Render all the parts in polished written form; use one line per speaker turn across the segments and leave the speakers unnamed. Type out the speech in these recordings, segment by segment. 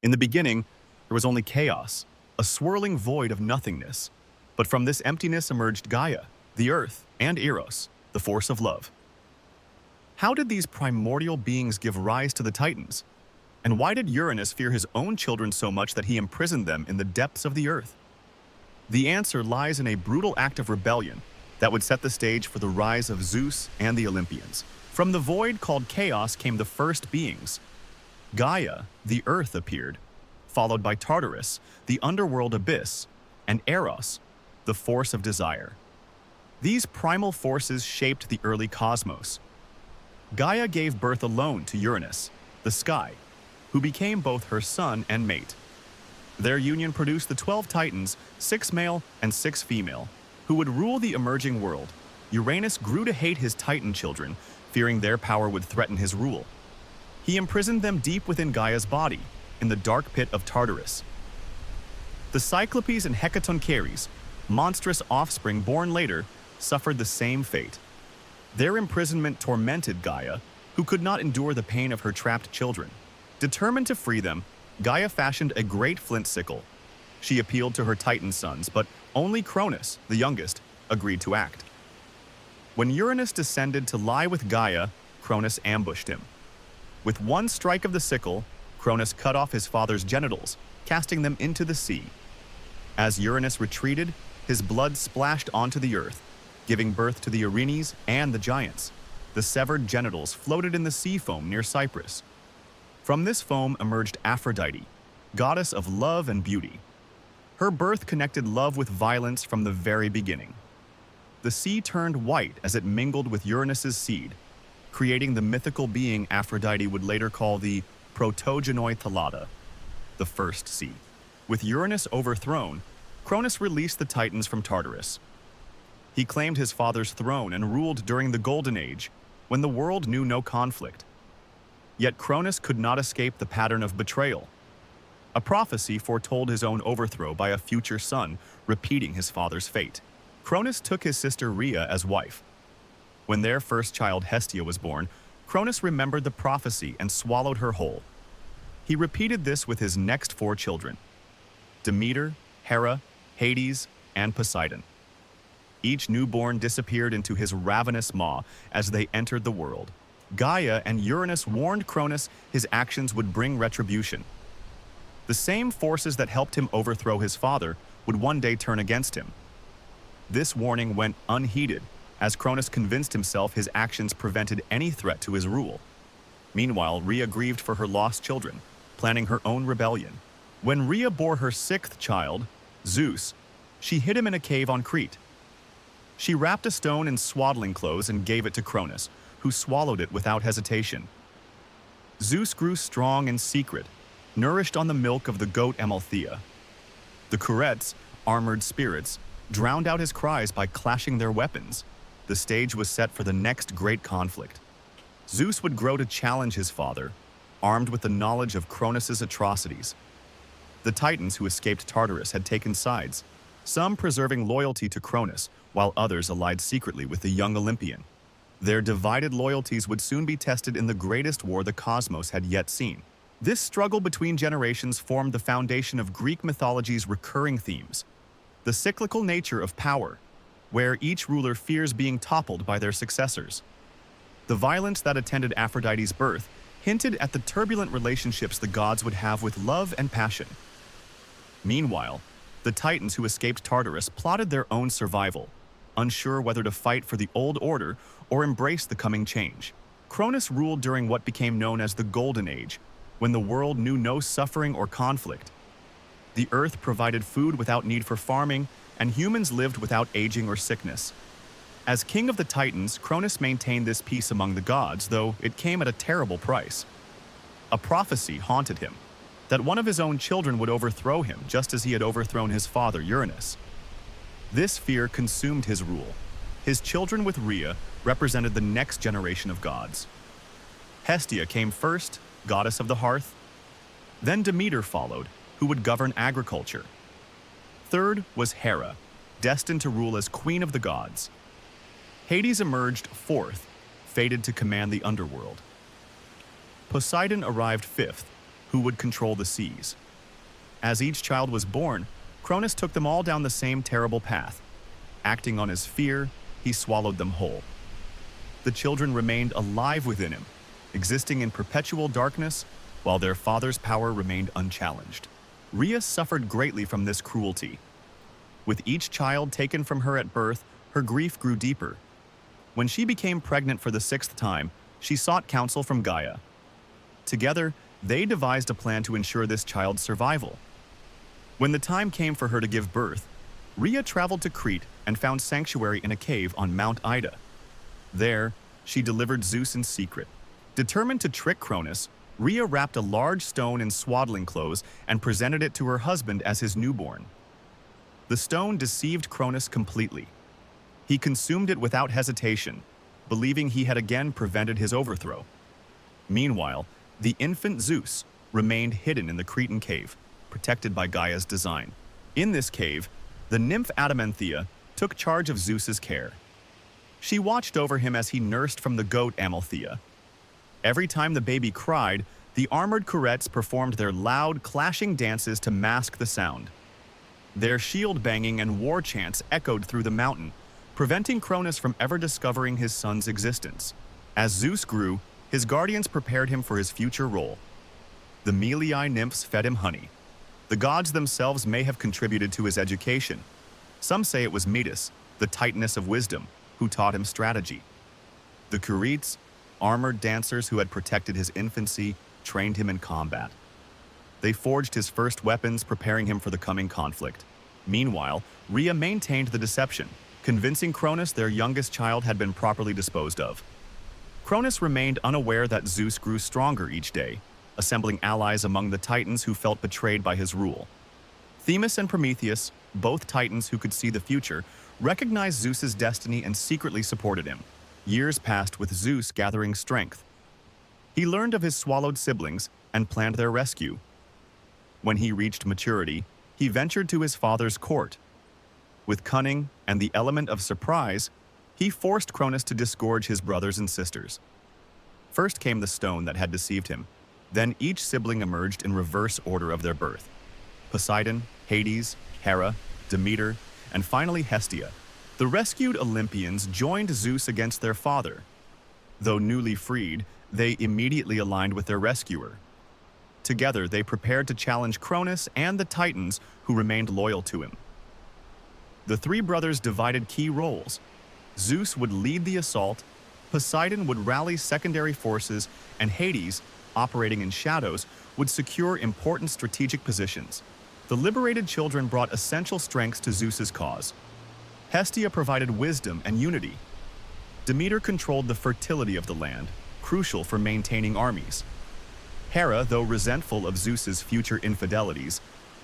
In the beginning, there was only chaos, a swirling void of nothingness. But from this emptiness emerged Gaia, the earth, and Eros, the force of love. How did these primordial beings give rise to the Titans? And why did Uranus fear his own children so much that he imprisoned them in the depths of the earth? The answer lies in a brutal act of rebellion that would set the stage for the rise of Zeus and the Olympians. From the void called chaos came the first beings. Gaia, the earth, appeared, followed by Tartarus, the underworld abyss, and Eros, the force of desire. These primal forces shaped the early cosmos. Gaia gave birth alone to Uranus, the sky, who became both her son and mate. Their union produced the 12 Titans, 6 male and 6 female, who would rule the emerging world. Uranus grew to hate his Titan children, fearing their power would threaten his rule. He imprisoned them deep within Gaia's body, in the dark pit of Tartarus. The Cyclopes and Hecatoncheires, monstrous offspring born later, suffered the same fate. Their imprisonment tormented Gaia, who could not endure the pain of her trapped children. Determined to free them, Gaia fashioned a great flint sickle. She appealed to her Titan sons, but only Cronus, the youngest, agreed to act. When Uranus descended to lie with Gaia, Cronus ambushed him. With one strike of the sickle, Cronus cut off his father's genitals, casting them into the sea. As Uranus retreated, his blood splashed onto the earth, giving birth to the Erinyes and the giants. The severed genitals floated in the sea foam near Cyprus. From this foam emerged Aphrodite, goddess of love and beauty. Her birth connected love with violence from the very beginning. The sea turned white as it mingled with Uranus's seed, creating the mythical being Aphrodite would later call the Protogenoi Thalata, the first sea. With Uranus overthrown, Cronus released the Titans from Tartarus. He claimed his father's throne and ruled during the Golden Age, when the world knew no conflict. Yet Cronus could not escape the pattern of betrayal. A prophecy foretold his own overthrow by a future son, repeating his father's fate. Cronus took his sister Rhea as wife. When their first child Hestia was born, Cronus remembered the prophecy and swallowed her whole. He repeated this with his next 4 children: Demeter, Hera, Hades, and Poseidon. Each newborn disappeared into his ravenous maw as they entered the world. Gaia and Uranus warned Cronus his actions would bring retribution. The same forces that helped him overthrow his father would one day turn against him. This warning went unheeded, as Cronus convinced himself his actions prevented any threat to his rule. Meanwhile, Rhea grieved for her lost children, planning her own rebellion. When Rhea bore her 6th child, Zeus, she hid him in a cave on Crete. She wrapped a stone in swaddling clothes and gave it to Cronus, who swallowed it without hesitation. Zeus grew strong in secret, nourished on the milk of the goat Amalthea. The Curetes, armored spirits, drowned out his cries by clashing their weapons. The stage was set for the next great conflict. Zeus would grow to challenge his father, armed with the knowledge of Cronus's atrocities. The Titans who escaped Tartarus had taken sides, some preserving loyalty to Cronus, while others allied secretly with the young Olympian. Their divided loyalties would soon be tested in the greatest war the cosmos had yet seen. This struggle between generations formed the foundation of Greek mythology's recurring themes: the cyclical nature of power, where each ruler fears being toppled by their successors. The violence that attended Aphrodite's birth hinted at the turbulent relationships the gods would have with love and passion. Meanwhile, the Titans who escaped Tartarus plotted their own survival, unsure whether to fight for the old order or embrace the coming change. Cronus ruled during what became known as the Golden Age, when the world knew no suffering or conflict. The earth provided food without need for farming, and humans lived without aging or sickness. As king of the Titans, Cronus maintained this peace among the gods, though it came at a terrible price. A prophecy haunted him, that one of his own children would overthrow him, just as he had overthrown his father Uranus. This fear consumed his rule. His children with Rhea represented the next generation of gods. Hestia came first, goddess of the hearth. Then Demeter followed, who would govern agriculture. Third was Hera, destined to rule as queen of the gods. Hades emerged fourth, fated to command the underworld. Poseidon arrived fifth, who would control the seas. As each child was born, Cronus took them all down the same terrible path. Acting on his fear, he swallowed them whole. The children remained alive within him, existing in perpetual darkness, while their father's power remained unchallenged. Rhea suffered greatly from this cruelty. With each child taken from her at birth, her grief grew deeper. When she became pregnant for the 6th time, she sought counsel from Gaia. Together, they devised a plan to ensure this child's survival. When the time came for her to give birth, Rhea traveled to Crete and found sanctuary in a cave on Mount Ida. There, she delivered Zeus in secret. Determined to trick Cronus, Rhea wrapped a large stone in swaddling clothes and presented it to her husband as his newborn. The stone deceived Cronus completely. He consumed it without hesitation, believing he had again prevented his overthrow. Meanwhile, the infant Zeus remained hidden in the Cretan cave, protected by Gaia's design. In this cave, the nymph Adamanthea took charge of Zeus's care. She watched over him as he nursed from the goat Amalthea. Every time the baby cried, the armored Curettes performed their loud, clashing dances to mask the sound. Their shield banging and war chants echoed through the mountain, preventing Cronus from ever discovering his son's existence. As Zeus grew, his guardians prepared him for his future role. The Meliae nymphs fed him honey. The gods themselves may have contributed to his education. Some say it was Metis, the Titaness of wisdom, who taught him strategy. The Curetes, armored dancers who had protected his infancy, trained him in combat. They forged his first weapons, preparing him for the coming conflict. Meanwhile, Rhea maintained the deception, convincing Cronus their youngest child had been properly disposed of. Cronus remained unaware that Zeus grew stronger each day, assembling allies among the Titans who felt betrayed by his rule. Themis and Prometheus, both Titans who could see the future, recognized Zeus's destiny and secretly supported him. Years passed with Zeus gathering strength. He learned of his swallowed siblings and planned their rescue. When he reached maturity, he ventured to his father's court. With cunning and the element of surprise, he forced Cronus to disgorge his brothers and sisters. First came the stone that had deceived him. Then each sibling emerged in reverse order of their birth. Poseidon, Hades, Hera, Demeter, and finally Hestia. The rescued Olympians joined Zeus against their father. Though newly freed, they immediately aligned with their rescuer. Together, they prepared to challenge Cronus and the Titans who remained loyal to him. The three brothers divided key roles. Zeus would lead the assault, Poseidon would rally secondary forces, and Hades, operating in shadows, would secure important strategic positions. The liberated children brought essential strengths to Zeus's cause. Hestia provided wisdom and unity. Demeter controlled the fertility of the land, crucial for maintaining armies. Hera, though resentful of Zeus's future infidelities,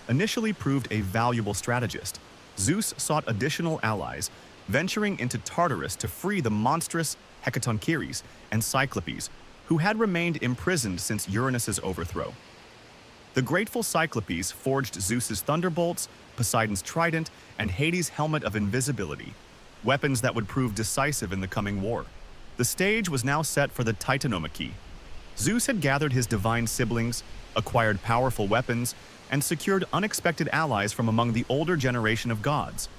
initially proved a valuable strategist. Zeus sought additional allies, venturing into Tartarus to free the monstrous Hecatoncheires and Cyclopes, who had remained imprisoned since Uranus's overthrow. The grateful Cyclopes forged Zeus's thunderbolts, Poseidon's trident, and Hades' helmet of invisibility, weapons that would prove decisive in the coming war. The stage was now set for the Titanomachy. Zeus had gathered his divine siblings, acquired powerful weapons, and secured unexpected allies from among the older generation of gods.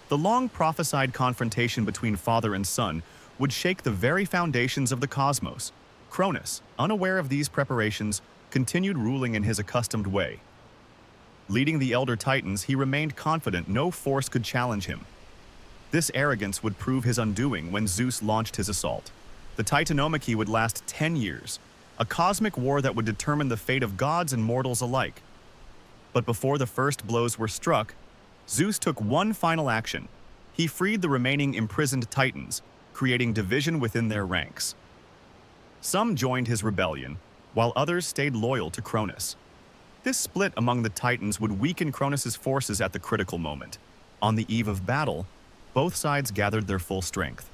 The long-prophesied confrontation between father and son would shake the very foundations of the cosmos. Cronus, unaware of these preparations, continued ruling in his accustomed way. Leading the elder Titans, he remained confident no force could challenge him. This arrogance would prove his undoing when Zeus launched his assault. The Titanomachy would last 10 years, a cosmic war that would determine the fate of gods and mortals alike. But before the first blows were struck, Zeus took one final action. He freed the remaining imprisoned Titans, creating division within their ranks. Some joined his rebellion, while others stayed loyal to Cronus. This split among the Titans would weaken Cronus's forces at the critical moment. On the eve of battle, both sides gathered their full strength.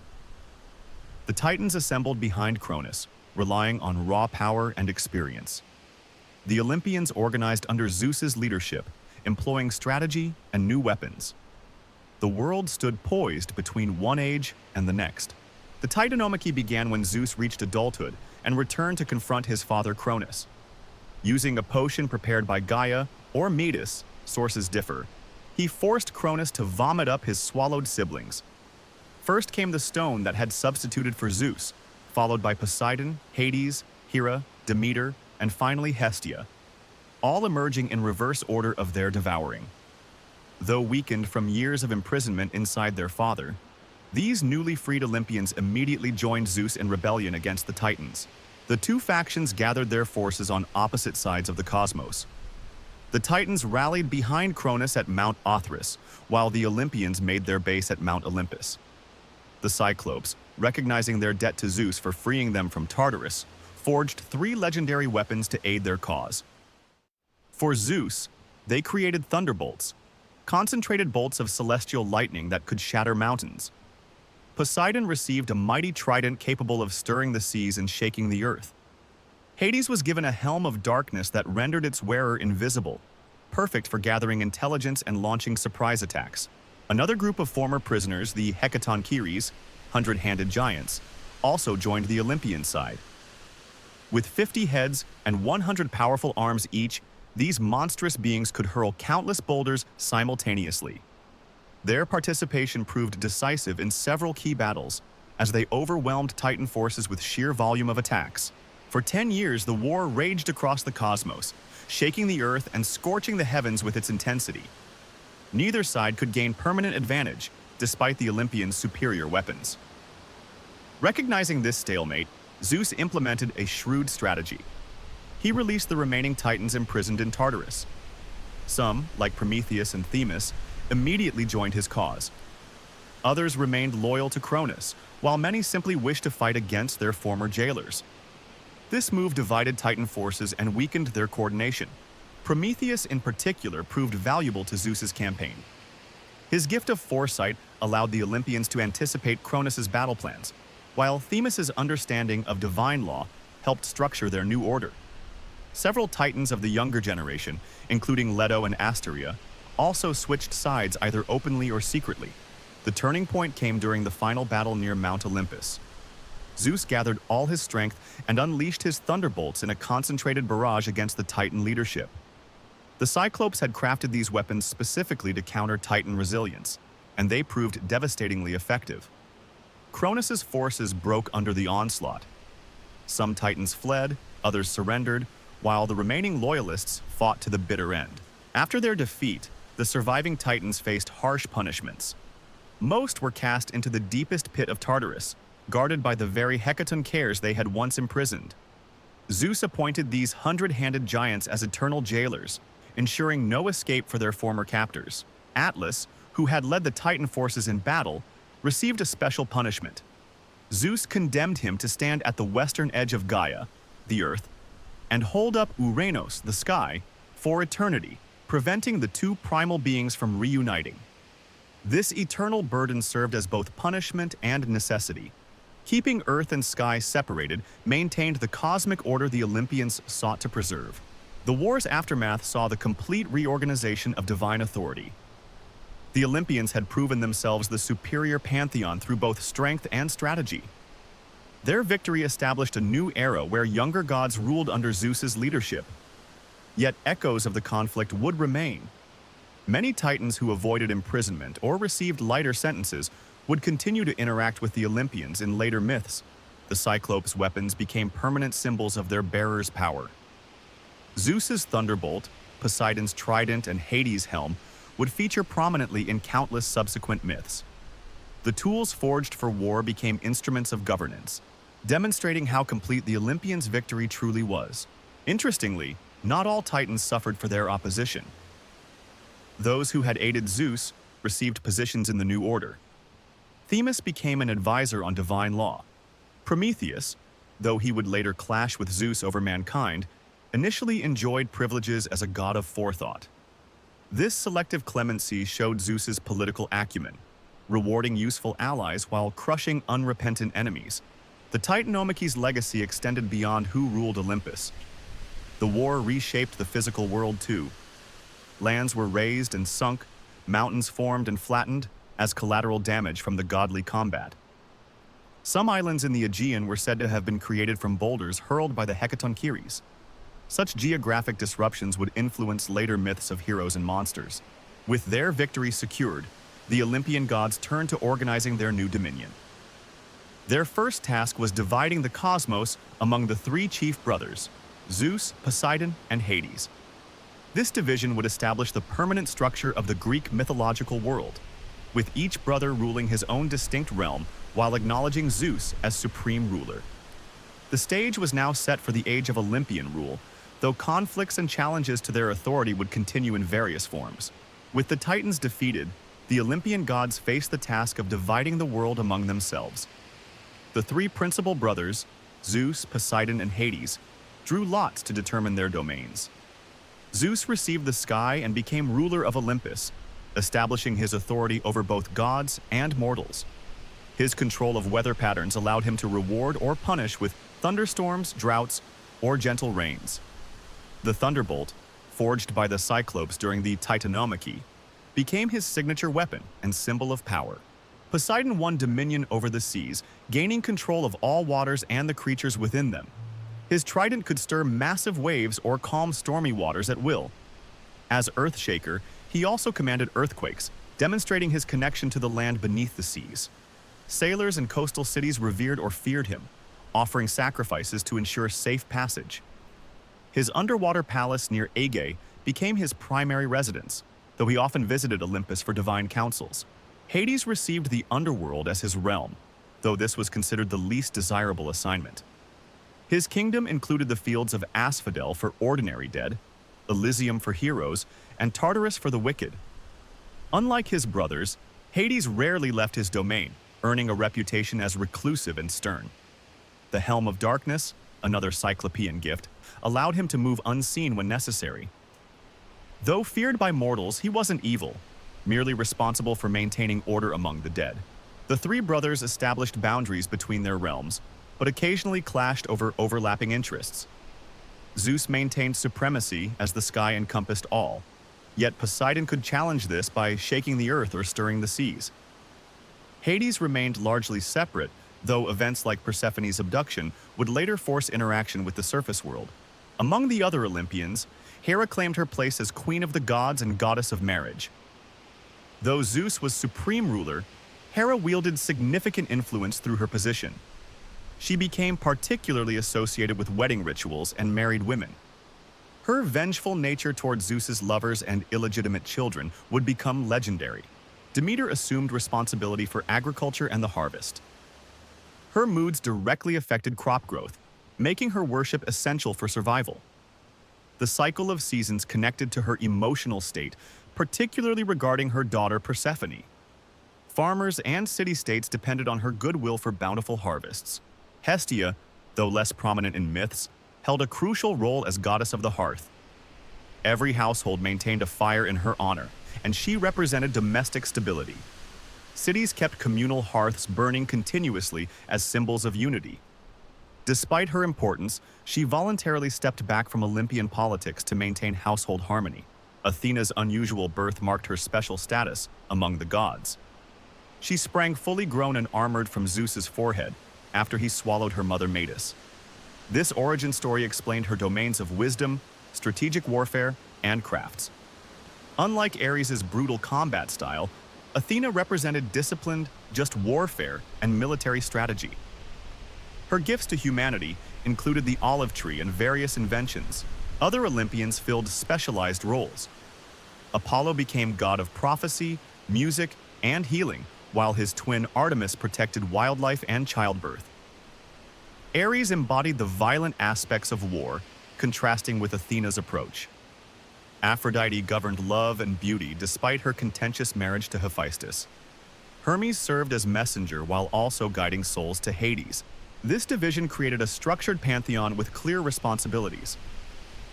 The Titans assembled behind Cronus, relying on raw power and experience. The Olympians organized under Zeus's leadership, employing strategy and new weapons. The world stood poised between one age and the next. The Titanomachy began when Zeus reached adulthood and returned to confront his father Cronus. Using a potion prepared by Gaia or Metis, sources differ, he forced Cronus to vomit up his swallowed siblings. First came the stone that had substituted for Zeus, followed by Poseidon, Hades, Hera, Demeter, and finally Hestia, all emerging in reverse order of their devouring. Though weakened from years of imprisonment inside their father, these newly freed Olympians immediately joined Zeus in rebellion against the Titans. The two factions gathered their forces on opposite sides of the cosmos. The Titans rallied behind Cronus at Mount Othrys, while the Olympians made their base at Mount Olympus. The Cyclopes, recognizing their debt to Zeus for freeing them from Tartarus, forged 3 legendary weapons to aid their cause. For Zeus, they created thunderbolts, concentrated bolts of celestial lightning that could shatter mountains. Poseidon received a mighty trident capable of stirring the seas and shaking the earth. Hades was given a helm of darkness that rendered its wearer invisible, perfect for gathering intelligence and launching surprise attacks. Another group of former prisoners, the Hecatoncheires, hundred-handed giants, also joined the Olympian side. With 50 heads and 100 powerful arms each, these monstrous beings could hurl countless boulders simultaneously. Their participation proved decisive in several key battles, as they overwhelmed Titan forces with sheer volume of attacks. For 10 years, the war raged across the cosmos, shaking the earth and scorching the heavens with its intensity. Neither side could gain permanent advantage, despite the Olympians' superior weapons. Recognizing this stalemate, Zeus implemented a shrewd strategy. He released the remaining Titans imprisoned in Tartarus. Some, like Prometheus and Themis, immediately joined his cause. Others remained loyal to Cronus, while many simply wished to fight against their former jailers. This move divided Titan forces and weakened their coordination. Prometheus in particular proved valuable to Zeus's campaign. His gift of foresight allowed the Olympians to anticipate Cronus's battle plans, while Themis's understanding of divine law helped structure their new order. Several Titans of the younger generation, including Leto and Asteria, also switched sides either openly or secretly. The turning point came during the final battle near Mount Olympus. Zeus gathered all his strength and unleashed his thunderbolts in a concentrated barrage against the Titan leadership. The Cyclopes had crafted these weapons specifically to counter Titan resilience, and they proved devastatingly effective. Cronus's forces broke under the onslaught. Some Titans fled, others surrendered, while the remaining loyalists fought to the bitter end. After their defeat, the surviving Titans faced harsh punishments. Most were cast into the deepest pit of Tartarus, guarded by the very Hecatoncheires they had once imprisoned. Zeus appointed these hundred-handed giants as eternal jailers, ensuring no escape for their former captors. Atlas, who had led the Titan forces in battle, received a special punishment. Zeus condemned him to stand at the western edge of Gaia, the earth, and hold up Uranos, the sky, for eternity, preventing the two primal beings from reuniting. This eternal burden served as both punishment and necessity. Keeping earth and sky separated maintained the cosmic order the Olympians sought to preserve. The war's aftermath saw the complete reorganization of divine authority. The Olympians had proven themselves the superior pantheon through both strength and strategy. Their victory established a new era where younger gods ruled under Zeus's leadership. Yet echoes of the conflict would remain. Many Titans who avoided imprisonment or received lighter sentences would continue to interact with the Olympians in later myths. The Cyclops' weapons became permanent symbols of their bearers' power. Zeus's thunderbolt, Poseidon's trident, and Hades' helm would feature prominently in countless subsequent myths. The tools forged for war became instruments of governance, demonstrating how complete the Olympians' victory truly was. Interestingly, not all Titans suffered for their opposition. Those who had aided Zeus received positions in the new order. Themis became an advisor on divine law. Prometheus, though he would later clash with Zeus over mankind, initially enjoyed privileges as a god of forethought. This selective clemency showed Zeus's political acumen, rewarding useful allies while crushing unrepentant enemies. The Titanomachy's legacy extended beyond who ruled Olympus. The war reshaped the physical world too. Lands were razed and sunk, mountains formed and flattened as collateral damage from the godly combat. Some islands in the Aegean were said to have been created from boulders hurled by the Hecatoncheires. Such geographic disruptions would influence later myths of heroes and monsters. With their victory secured, the Olympian gods turned to organizing their new dominion. Their first task was dividing the cosmos among the three chief brothers, Zeus, Poseidon, and Hades. This division would establish the permanent structure of the Greek mythological world, with each brother ruling his own distinct realm while acknowledging Zeus as supreme ruler. The stage was now set for the age of Olympian rule, though conflicts and challenges to their authority would continue in various forms. With the Titans defeated, the Olympian gods faced the task of dividing the world among themselves. The three principal brothers, Zeus, Poseidon, and Hades, drew lots to determine their domains. Zeus received the sky and became ruler of Olympus, establishing his authority over both gods and mortals. His control of weather patterns allowed him to reward or punish with thunderstorms, droughts, or gentle rains. The thunderbolt, forged by the Cyclopes during the Titanomachy, became his signature weapon and symbol of power. Poseidon won dominion over the seas, gaining control of all waters and the creatures within them. His trident could stir massive waves or calm stormy waters at will. As Earthshaker, he also commanded earthquakes, demonstrating his connection to the land beneath the seas. Sailors in coastal cities revered or feared him, offering sacrifices to ensure safe passage. His underwater palace near Aegae became his primary residence, though he often visited Olympus for divine councils. Hades received the underworld as his realm, though this was considered the least desirable assignment. His kingdom included the fields of Asphodel for ordinary dead, Elysium for heroes, and Tartarus for the wicked. Unlike his brothers, Hades rarely left his domain, earning a reputation as reclusive and stern. The Helm of Darkness, another Cyclopean gift, allowed him to move unseen when necessary. Though feared by mortals, he wasn't evil, merely responsible for maintaining order among the dead. The three brothers established boundaries between their realms, but occasionally clashed over overlapping interests. Zeus maintained supremacy as the sky encompassed all, yet Poseidon could challenge this by shaking the earth or stirring the seas. Hades remained largely separate, though events like Persephone's abduction would later force interaction with the surface world. Among the other Olympians, Hera claimed her place as queen of the gods and goddess of marriage. Though Zeus was supreme ruler, Hera wielded significant influence through her position. She became particularly associated with wedding rituals and married women. Her vengeful nature toward Zeus's lovers and illegitimate children would become legendary. Demeter assumed responsibility for agriculture and the harvest. Her moods directly affected crop growth, making her worship essential for survival. The cycle of seasons connected to her emotional state, particularly regarding her daughter Persephone. Farmers and city-states depended on her goodwill for bountiful harvests. Hestia, though less prominent in myths, held a crucial role as goddess of the hearth. Every household maintained a fire in her honor, and she represented domestic stability. Cities kept communal hearths burning continuously as symbols of unity. Despite her importance, she voluntarily stepped back from Olympian politics to maintain household harmony. Athena's unusual birth marked her special status among the gods. She sprang fully grown and armored from Zeus's forehead after he swallowed her mother Metis. This origin story explained her domains of wisdom, strategic warfare, and crafts. Unlike Ares' brutal combat style, Athena represented disciplined, just warfare and military strategy. Her gifts to humanity included the olive tree and various inventions. Other Olympians filled specialized roles. Apollo became god of prophecy, music, and healing, while his twin Artemis protected wildlife and childbirth. Ares embodied the violent aspects of war, contrasting with Athena's approach. Aphrodite governed love and beauty despite her contentious marriage to Hephaestus. Hermes served as messenger while also guiding souls to Hades. This division created a structured pantheon with clear responsibilities.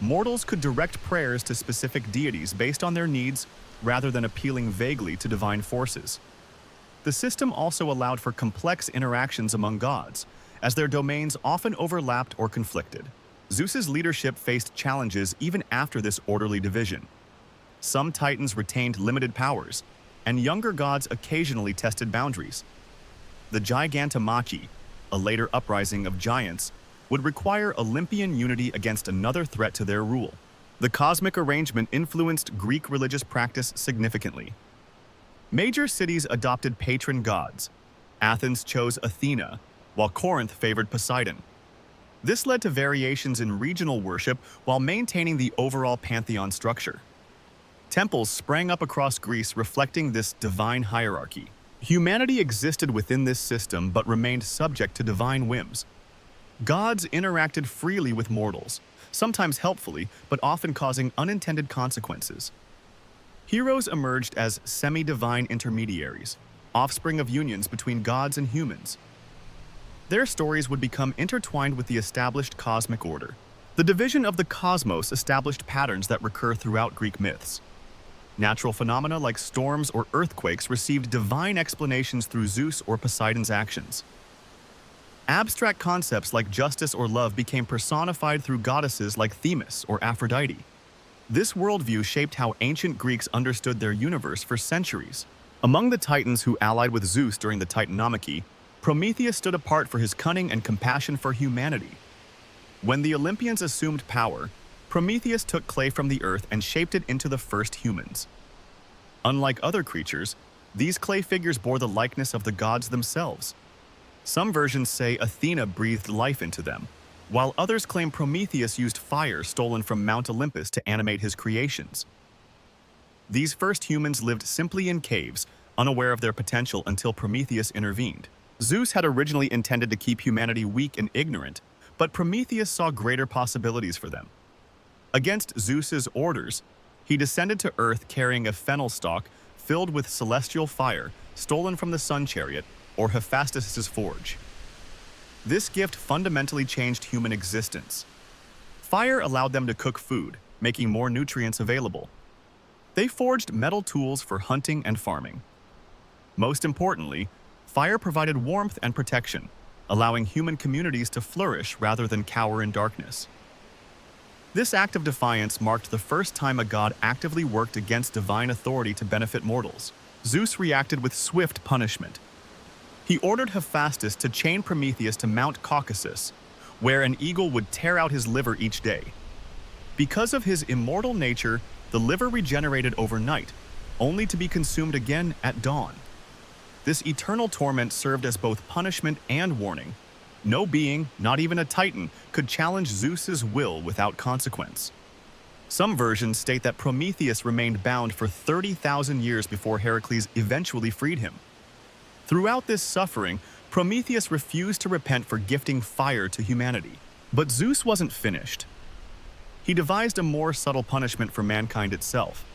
Mortals could direct prayers to specific deities based on their needs rather than appealing vaguely to divine forces. The system also allowed for complex interactions among gods, as their domains often overlapped or conflicted. Zeus's leadership faced challenges even after this orderly division. Some titans retained limited powers, and younger gods occasionally tested boundaries. The Gigantomachy, a later uprising of giants, would require Olympian unity against another threat to their rule. The cosmic arrangement influenced Greek religious practice significantly. Major cities adopted patron gods. Athens chose Athena, while Corinth favored Poseidon. This led to variations in regional worship while maintaining the overall pantheon structure. Temples sprang up across Greece reflecting this divine hierarchy. Humanity existed within this system but remained subject to divine whims. Gods interacted freely with mortals, sometimes helpfully, but often causing unintended consequences. Heroes emerged as semi-divine intermediaries, offspring of unions between gods and humans. Their stories would become intertwined with the established cosmic order. The division of the cosmos established patterns that recur throughout Greek myths. Natural phenomena like storms or earthquakes received divine explanations through Zeus or Poseidon's actions. Abstract concepts like justice or love became personified through goddesses like Themis or Aphrodite. This worldview shaped how ancient Greeks understood their universe for centuries. Among the Titans who allied with Zeus during the Titanomachy, Prometheus stood apart for his cunning and compassion for humanity. When the Olympians assumed power, Prometheus took clay from the earth and shaped it into the first humans. Unlike other creatures, these clay figures bore the likeness of the gods themselves. Some versions say Athena breathed life into them, while others claim Prometheus used fire stolen from Mount Olympus to animate his creations. These first humans lived simply in caves, unaware of their potential until Prometheus intervened. Zeus had originally intended to keep humanity weak and ignorant, but Prometheus saw greater possibilities for them. Against Zeus's orders, he descended to Earth carrying a fennel stalk filled with celestial fire stolen from the sun chariot or Hephaestus's forge. This gift fundamentally changed human existence. Fire allowed them to cook food, making more nutrients available. They forged metal tools for hunting and farming. Most importantly, fire provided warmth and protection, allowing human communities to flourish rather than cower in darkness. This act of defiance marked the first time a god actively worked against divine authority to benefit mortals. Zeus reacted with swift punishment. He ordered Hephaestus to chain Prometheus to Mount Caucasus, where an eagle would tear out his liver each day. Because of his immortal nature, the liver regenerated overnight, only to be consumed again at dawn. This eternal torment served as both punishment and warning. No being, not even a Titan, could challenge Zeus's will without consequence. Some versions state that Prometheus remained bound for 30,000 years before Heracles eventually freed him. Throughout this suffering, Prometheus refused to repent for gifting fire to humanity. But Zeus wasn't finished. He devised a more subtle punishment for mankind itself.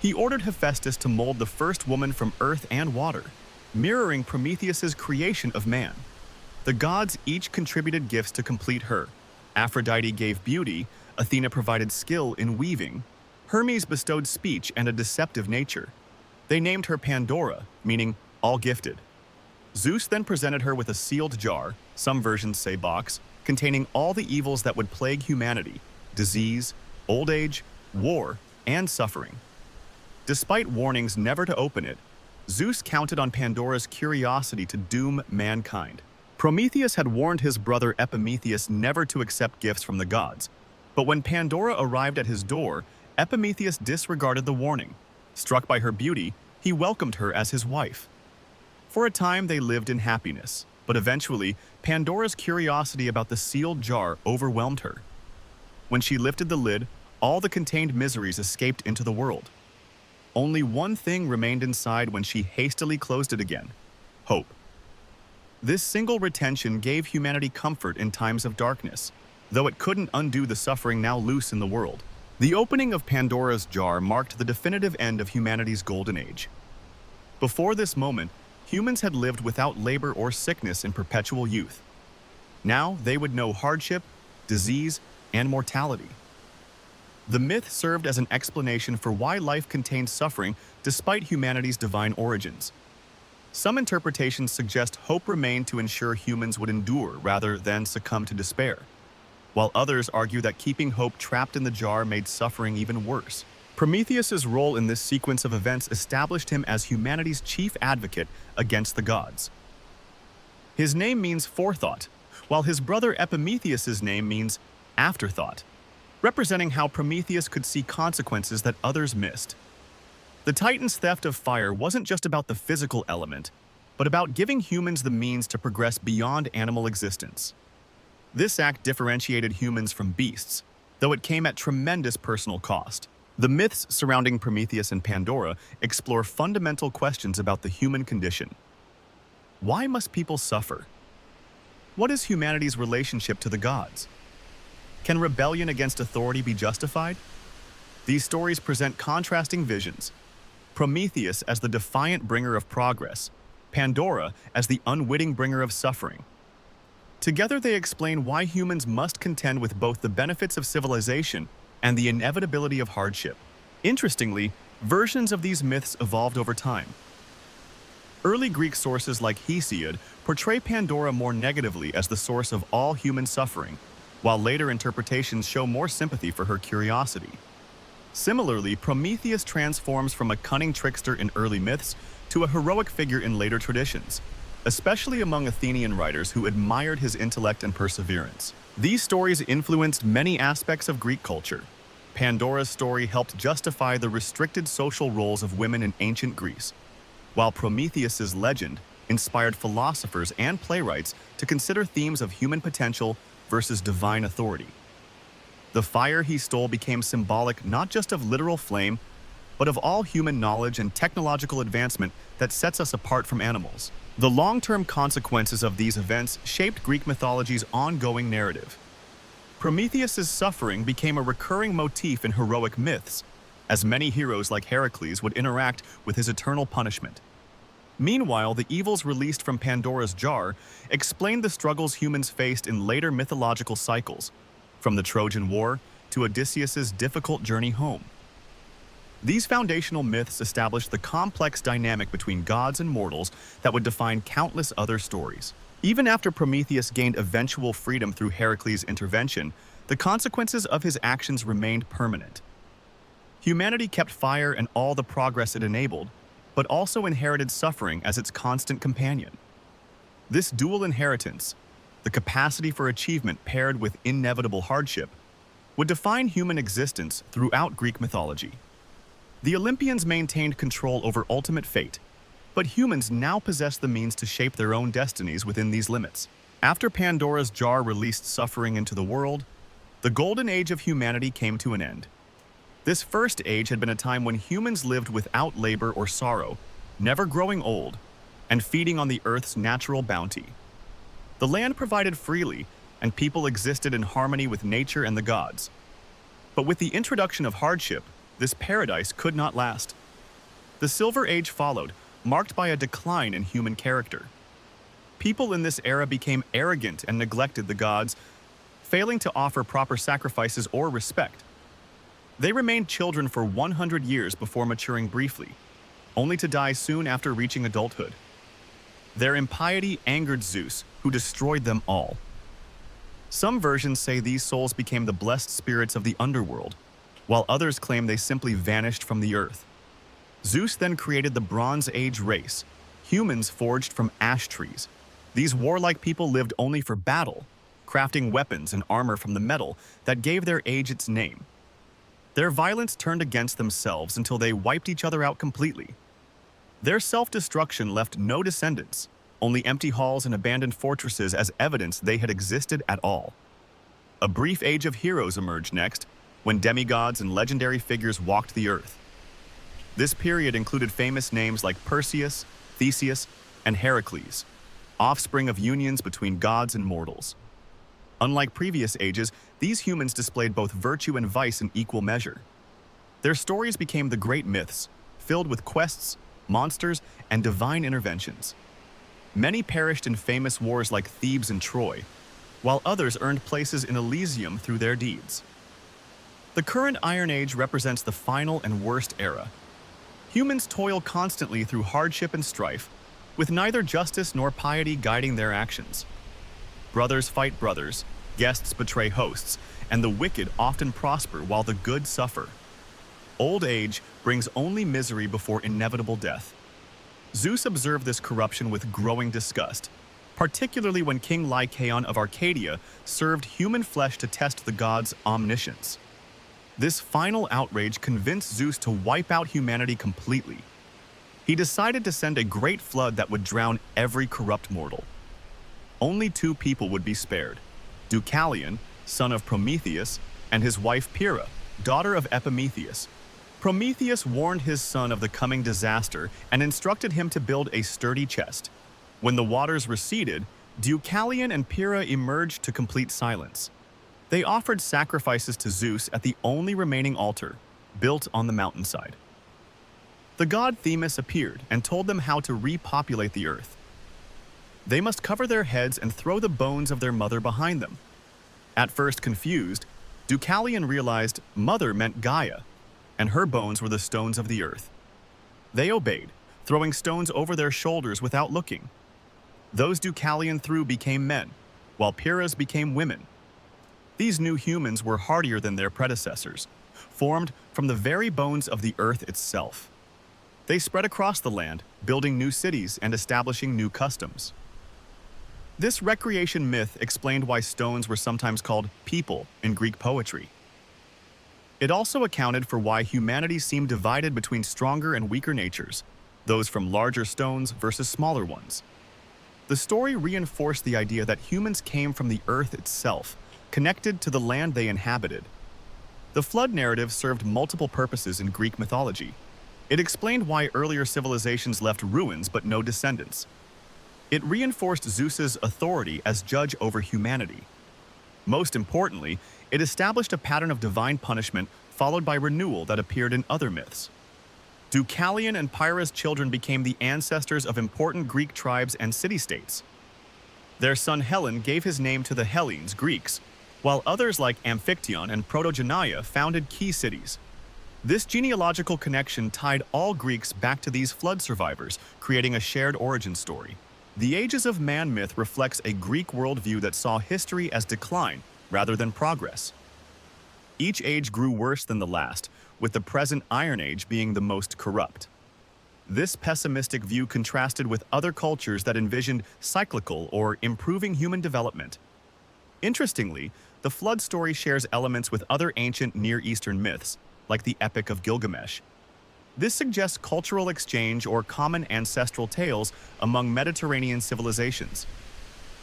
He ordered Hephaestus to mold the first woman from earth and water, mirroring Prometheus's creation of man. The gods each contributed gifts to complete her. Aphrodite gave beauty, Athena provided skill in weaving, Hermes bestowed speech and a deceptive nature. They named her Pandora, meaning all gifted. Zeus then presented her with a sealed jar, some versions say box, containing all the evils that would plague humanity: disease, old age, war, and suffering. Despite warnings never to open it, Zeus counted on Pandora's curiosity to doom mankind. Prometheus had warned his brother Epimetheus never to accept gifts from the gods, but when Pandora arrived at his door, Epimetheus disregarded the warning. Struck by her beauty, he welcomed her as his wife. For a time they lived in happiness, but eventually Pandora's curiosity about the sealed jar overwhelmed her. When she lifted the lid, all the contained miseries escaped into the world. Only one thing remained inside when she hastily closed it again: hope. This single retention gave humanity comfort in times of darkness, though it couldn't undo the suffering now loose in the world. The opening of Pandora's jar marked the definitive end of humanity's golden age. Before this moment, humans had lived without labor or sickness in perpetual youth. Now they would know hardship, disease, and mortality. The myth served as an explanation for why life contained suffering despite humanity's divine origins. Some interpretations suggest hope remained to ensure humans would endure rather than succumb to despair, while others argue that keeping hope trapped in the jar made suffering even worse. Prometheus's role in this sequence of events established him as humanity's chief advocate against the gods. His name means forethought, while his brother Epimetheus's name means afterthought, representing how Prometheus could see consequences that others missed. The Titan's theft of fire wasn't just about the physical element, but about giving humans the means to progress beyond animal existence. This act differentiated humans from beasts, though it came at tremendous personal cost. The myths surrounding Prometheus and Pandora explore fundamental questions about the human condition. Why must people suffer? What is humanity's relationship to the gods? Can rebellion against authority be justified? These stories present contrasting visions. Prometheus as the defiant bringer of progress, Pandora as the unwitting bringer of suffering. Together they explain why humans must contend with both the benefits of civilization and the inevitability of hardship. Interestingly, versions of these myths evolved over time. Early Greek sources like Hesiod portray Pandora more negatively as the source of all human suffering, while later interpretations show more sympathy for her curiosity. Similarly, Prometheus transforms from a cunning trickster in early myths to a heroic figure in later traditions, especially among Athenian writers who admired his intellect and perseverance. These stories influenced many aspects of Greek culture. Pandora's story helped justify the restricted social roles of women in ancient Greece, while Prometheus's legend inspired philosophers and playwrights to consider themes of human potential versus divine authority. The fire he stole became symbolic not just of literal flame, but of all human knowledge and technological advancement that sets us apart from animals. The long-term consequences of these events shaped Greek mythology's ongoing narrative. Prometheus's suffering became a recurring motif in heroic myths, as many heroes like Heracles would interact with his eternal punishment. Meanwhile, the evils released from Pandora's jar explained the struggles humans faced in later mythological cycles, from the Trojan War to Odysseus's difficult journey home. These foundational myths established the complex dynamic between gods and mortals that would define countless other stories. Even after Prometheus gained eventual freedom through Heracles' intervention, the consequences of his actions remained permanent. Humanity kept fire and all the progress it enabled, but also inherited suffering as its constant companion. This dual inheritance, the capacity for achievement paired with inevitable hardship, would define human existence throughout Greek mythology. The Olympians maintained control over ultimate fate, but humans now possess the means to shape their own destinies within these limits. After Pandora's jar released suffering into the world, the golden age of humanity came to an end. This first age had been a time when humans lived without labor or sorrow, never growing old, and feeding on the earth's natural bounty. The land provided freely, and people existed in harmony with nature and the gods. But with the introduction of hardship, this paradise could not last. The Silver Age followed, marked by a decline in human character. People in this era became arrogant and neglected the gods, failing to offer proper sacrifices or respect. They remained children for 100 years before maturing briefly, only to die soon after reaching adulthood. Their impiety angered Zeus, who destroyed them all. Some versions say these souls became the blessed spirits of the underworld, while others claim they simply vanished from the earth. Zeus then created the Bronze Age race, humans forged from ash trees. These warlike people lived only for battle, crafting weapons and armor from the metal that gave their age its name. Their violence turned against themselves until they wiped each other out completely. Their self-destruction left no descendants, only empty halls and abandoned fortresses as evidence they had existed at all. A brief age of heroes emerged next, when demigods and legendary figures walked the earth. This period included famous names like Perseus, Theseus, and Heracles, offspring of unions between gods and mortals. Unlike previous ages, these humans displayed both virtue and vice in equal measure. Their stories became the great myths, filled with quests, monsters, and divine interventions. Many perished in famous wars like Thebes and Troy, while others earned places in Elysium through their deeds. The current Iron Age represents the final and worst era. Humans toil constantly through hardship and strife, with neither justice nor piety guiding their actions. Brothers fight brothers, guests betray hosts, and the wicked often prosper while the good suffer. Old age brings only misery before inevitable death. Zeus observed this corruption with growing disgust, particularly when King Lycaon of Arcadia served human flesh to test the god's omniscience. This final outrage convinced Zeus to wipe out humanity completely. He decided to send a great flood that would drown every corrupt mortal. Only 2 people would be spared: Deucalion, son of Prometheus, and his wife Pyrrha, daughter of Epimetheus. Prometheus warned his son of the coming disaster and instructed him to build a sturdy chest. When the waters receded, Deucalion and Pyrrha emerged to complete silence. They offered sacrifices to Zeus at the only remaining altar, built on the mountainside. The god Themis appeared and told them how to repopulate the earth. They must cover their heads and throw the bones of their mother behind them. At first confused, Deucalion realized mother meant Gaia, and her bones were the stones of the earth. They obeyed, throwing stones over their shoulders without looking. Those Deucalion threw became men, while Pyrrha's became women. These new humans were hardier than their predecessors, formed from the very bones of the earth itself. They spread across the land, building new cities and establishing new customs. This recreation myth explained why stones were sometimes called people in Greek poetry. It also accounted for why humanity seemed divided between stronger and weaker natures, those from larger stones versus smaller ones. The story reinforced the idea that humans came from the earth itself, connected to the land they inhabited. The flood narrative served multiple purposes in Greek mythology. It explained why earlier civilizations left ruins but no descendants. It reinforced Zeus's authority as judge over humanity. Most importantly, it established a pattern of divine punishment followed by renewal that appeared in other myths. Deucalion and Pyrrha's children became the ancestors of important Greek tribes and city-states. Their son Hellen gave his name to the Hellenes, Greeks, while others like Amphictyon and Protogeneia founded key cities. This genealogical connection tied all Greeks back to these flood survivors, creating a shared origin story. The Ages of Man myth reflects a Greek worldview that saw history as decline rather than progress. Each age grew worse than the last, with the present Iron Age being the most corrupt. This pessimistic view contrasted with other cultures that envisioned cyclical or improving human development. Interestingly, the flood story shares elements with other ancient Near Eastern myths, like the Epic of Gilgamesh. This suggests cultural exchange or common ancestral tales among Mediterranean civilizations.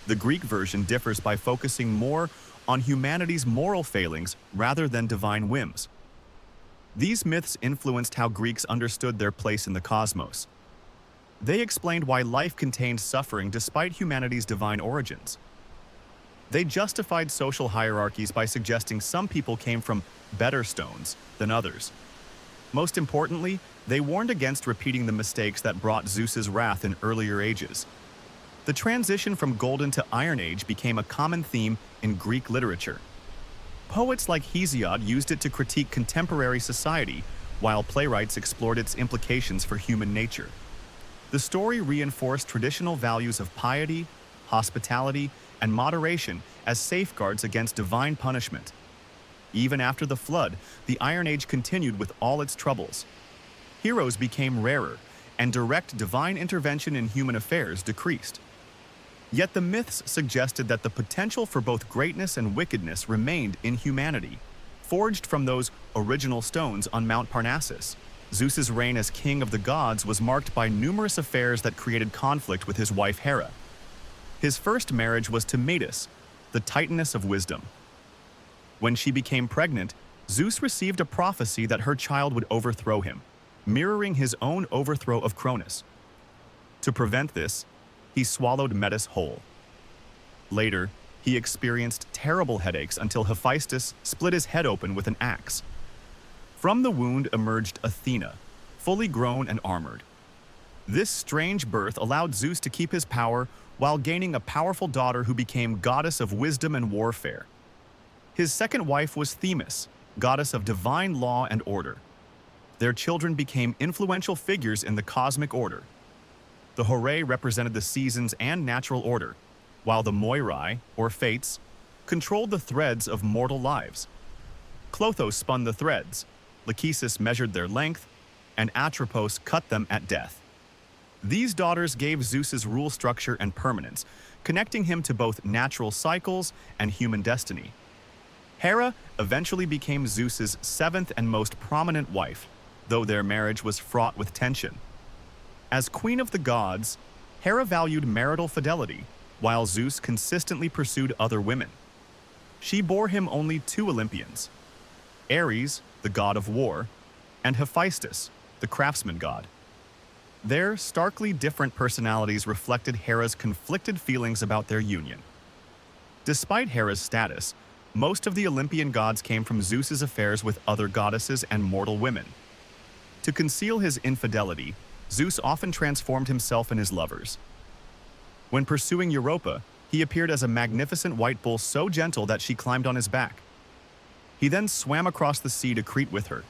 The Greek version differs by focusing more on humanity's moral failings rather than divine whims. These myths influenced how Greeks understood their place in the cosmos. They explained why life contained suffering despite humanity's divine origins. They justified social hierarchies by suggesting some people came from better stones than others. Most importantly, they warned against repeating the mistakes that brought Zeus's wrath in earlier ages. The transition from Golden to Iron Age became a common theme in Greek literature. Poets like Hesiod used it to critique contemporary society, while playwrights explored its implications for human nature. The story reinforced traditional values of piety, hospitality, and moderation as safeguards against divine punishment. Even after the flood, the Iron Age continued with all its troubles. Heroes became rarer, and direct divine intervention in human affairs decreased. Yet the myths suggested that the potential for both greatness and wickedness remained in humanity, forged from those original stones on Mount Parnassus. Zeus's reign as king of the gods was marked by numerous affairs that created conflict with his wife Hera. His first marriage was to Metis, the Titaness of wisdom. When she became pregnant, Zeus received a prophecy that her child would overthrow him, mirroring his own overthrow of Cronus. To prevent this, he swallowed Metis whole. Later, he experienced terrible headaches until Hephaestus split his head open with an axe. From the wound emerged Athena, fully grown and armored. This strange birth allowed Zeus to keep his power while gaining a powerful daughter who became goddess of wisdom and warfare. His second wife was Themis, goddess of divine law and order. Their children became influential figures in the cosmic order. The Horae represented the seasons and natural order, while the Moirai, or fates, controlled the threads of mortal lives. Clotho spun the threads, Lachesis measured their length, and Atropos cut them at death. These daughters gave Zeus's rule structure and permanence, connecting him to both natural cycles and human destiny. Hera eventually became Zeus's seventh and most prominent wife, though their marriage was fraught with tension. As queen of the gods, Hera valued marital fidelity, while Zeus consistently pursued other women. She bore him only two Olympians, Ares, the god of war, and Hephaestus, the craftsman god. Their starkly different personalities reflected Hera's conflicted feelings about their union. Despite Hera's status, most of the Olympian gods came from Zeus's affairs with other goddesses and mortal women. To conceal his infidelity, Zeus often transformed himself in his lovers. When pursuing Europa, he appeared as a magnificent white bull so gentle that she climbed on his back. He then swam across the sea to Crete with her.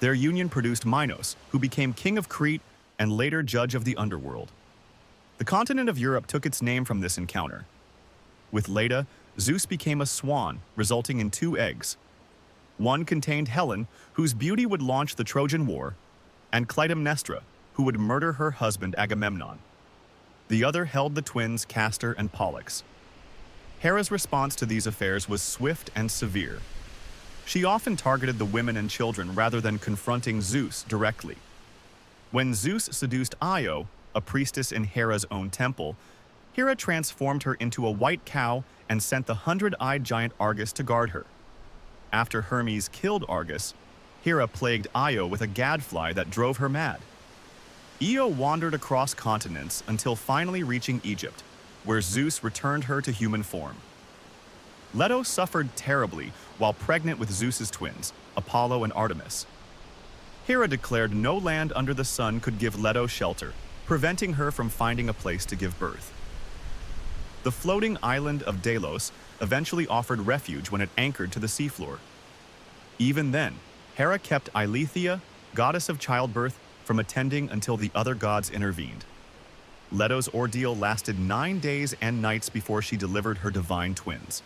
Their union produced Minos, who became king of Crete and later judge of the underworld. The continent of Europe took its name from this encounter. With Leda, Zeus became a swan, resulting in two eggs. One contained Helen, whose beauty would launch the Trojan War, and Clytemnestra, who would murder her husband Agamemnon. The other held the twins Castor and Pollux. Hera's response to these affairs was swift and severe. She often targeted the women and children rather than confronting Zeus directly. When Zeus seduced Io, a priestess in Hera's own temple, Hera transformed her into a white cow and sent the hundred-eyed giant Argus to guard her. After Hermes killed Argus, Hera plagued Io with a gadfly that drove her mad. Io wandered across continents until finally reaching Egypt, where Zeus returned her to human form. Leto suffered terribly while pregnant with Zeus's twins, Apollo and Artemis. Hera declared no land under the sun could give Leto shelter, preventing her from finding a place to give birth. The floating island of Delos eventually offered refuge when it anchored to the seafloor. Even then, Hera kept Eileithyia, goddess of childbirth, from attending until the other gods intervened. Leto's ordeal lasted 9 days and nights before she delivered her divine twins.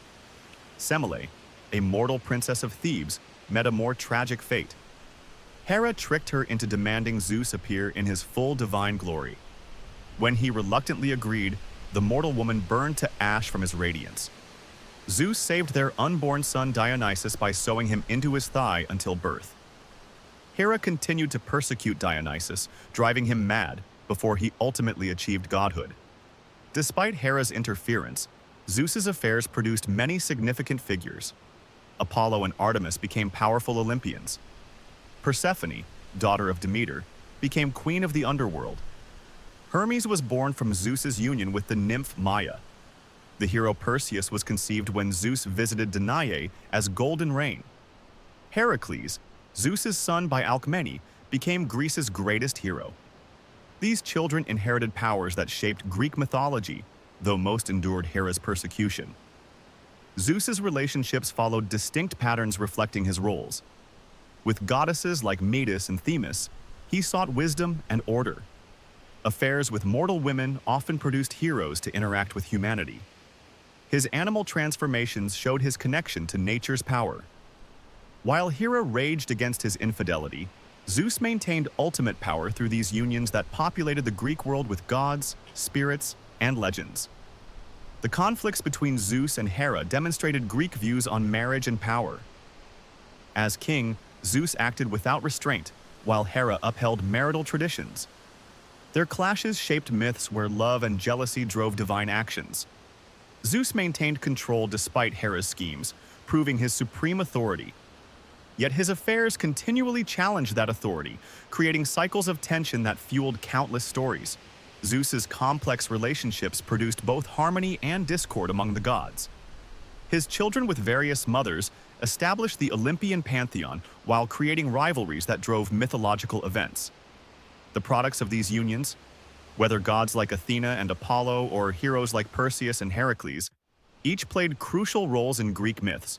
Semele, a mortal princess of Thebes, met a more tragic fate. Hera tricked her into demanding Zeus appear in his full divine glory. When he reluctantly agreed, the mortal woman burned to ash from his radiance. Zeus saved their unborn son Dionysus by sewing him into his thigh until birth. Hera continued to persecute Dionysus, driving him mad, before he ultimately achieved godhood. Despite Hera's interference, Zeus's affairs produced many significant figures. Apollo and Artemis became powerful Olympians. Persephone, daughter of Demeter, became queen of the underworld. Hermes was born from Zeus's union with the nymph Maia. The hero Perseus was conceived when Zeus visited Danae as golden rain. Heracles, Zeus's son by Alcmene, became Greece's greatest hero. These children inherited powers that shaped Greek mythology, though most endured Hera's persecution. Zeus's relationships followed distinct patterns reflecting his roles. With goddesses like Metis and Themis, he sought wisdom and order. Affairs with mortal women often produced heroes to interact with humanity. His animal transformations showed his connection to nature's power. While Hera raged against his infidelity, Zeus maintained ultimate power through these unions that populated the Greek world with gods, spirits, and legends. The conflicts between Zeus and Hera demonstrated Greek views on marriage and power. As king, Zeus acted without restraint, while Hera upheld marital traditions. Their clashes shaped myths where love and jealousy drove divine actions. Zeus maintained control despite Hera's schemes, proving his supreme authority. Yet his affairs continually challenged that authority, creating cycles of tension that fueled countless stories. Zeus's complex relationships produced both harmony and discord among the gods. His children with various mothers established the Olympian pantheon while creating rivalries that drove mythological events. The products of these unions, whether gods like Athena and Apollo or heroes like Perseus and Heracles, each played crucial roles in Greek myths.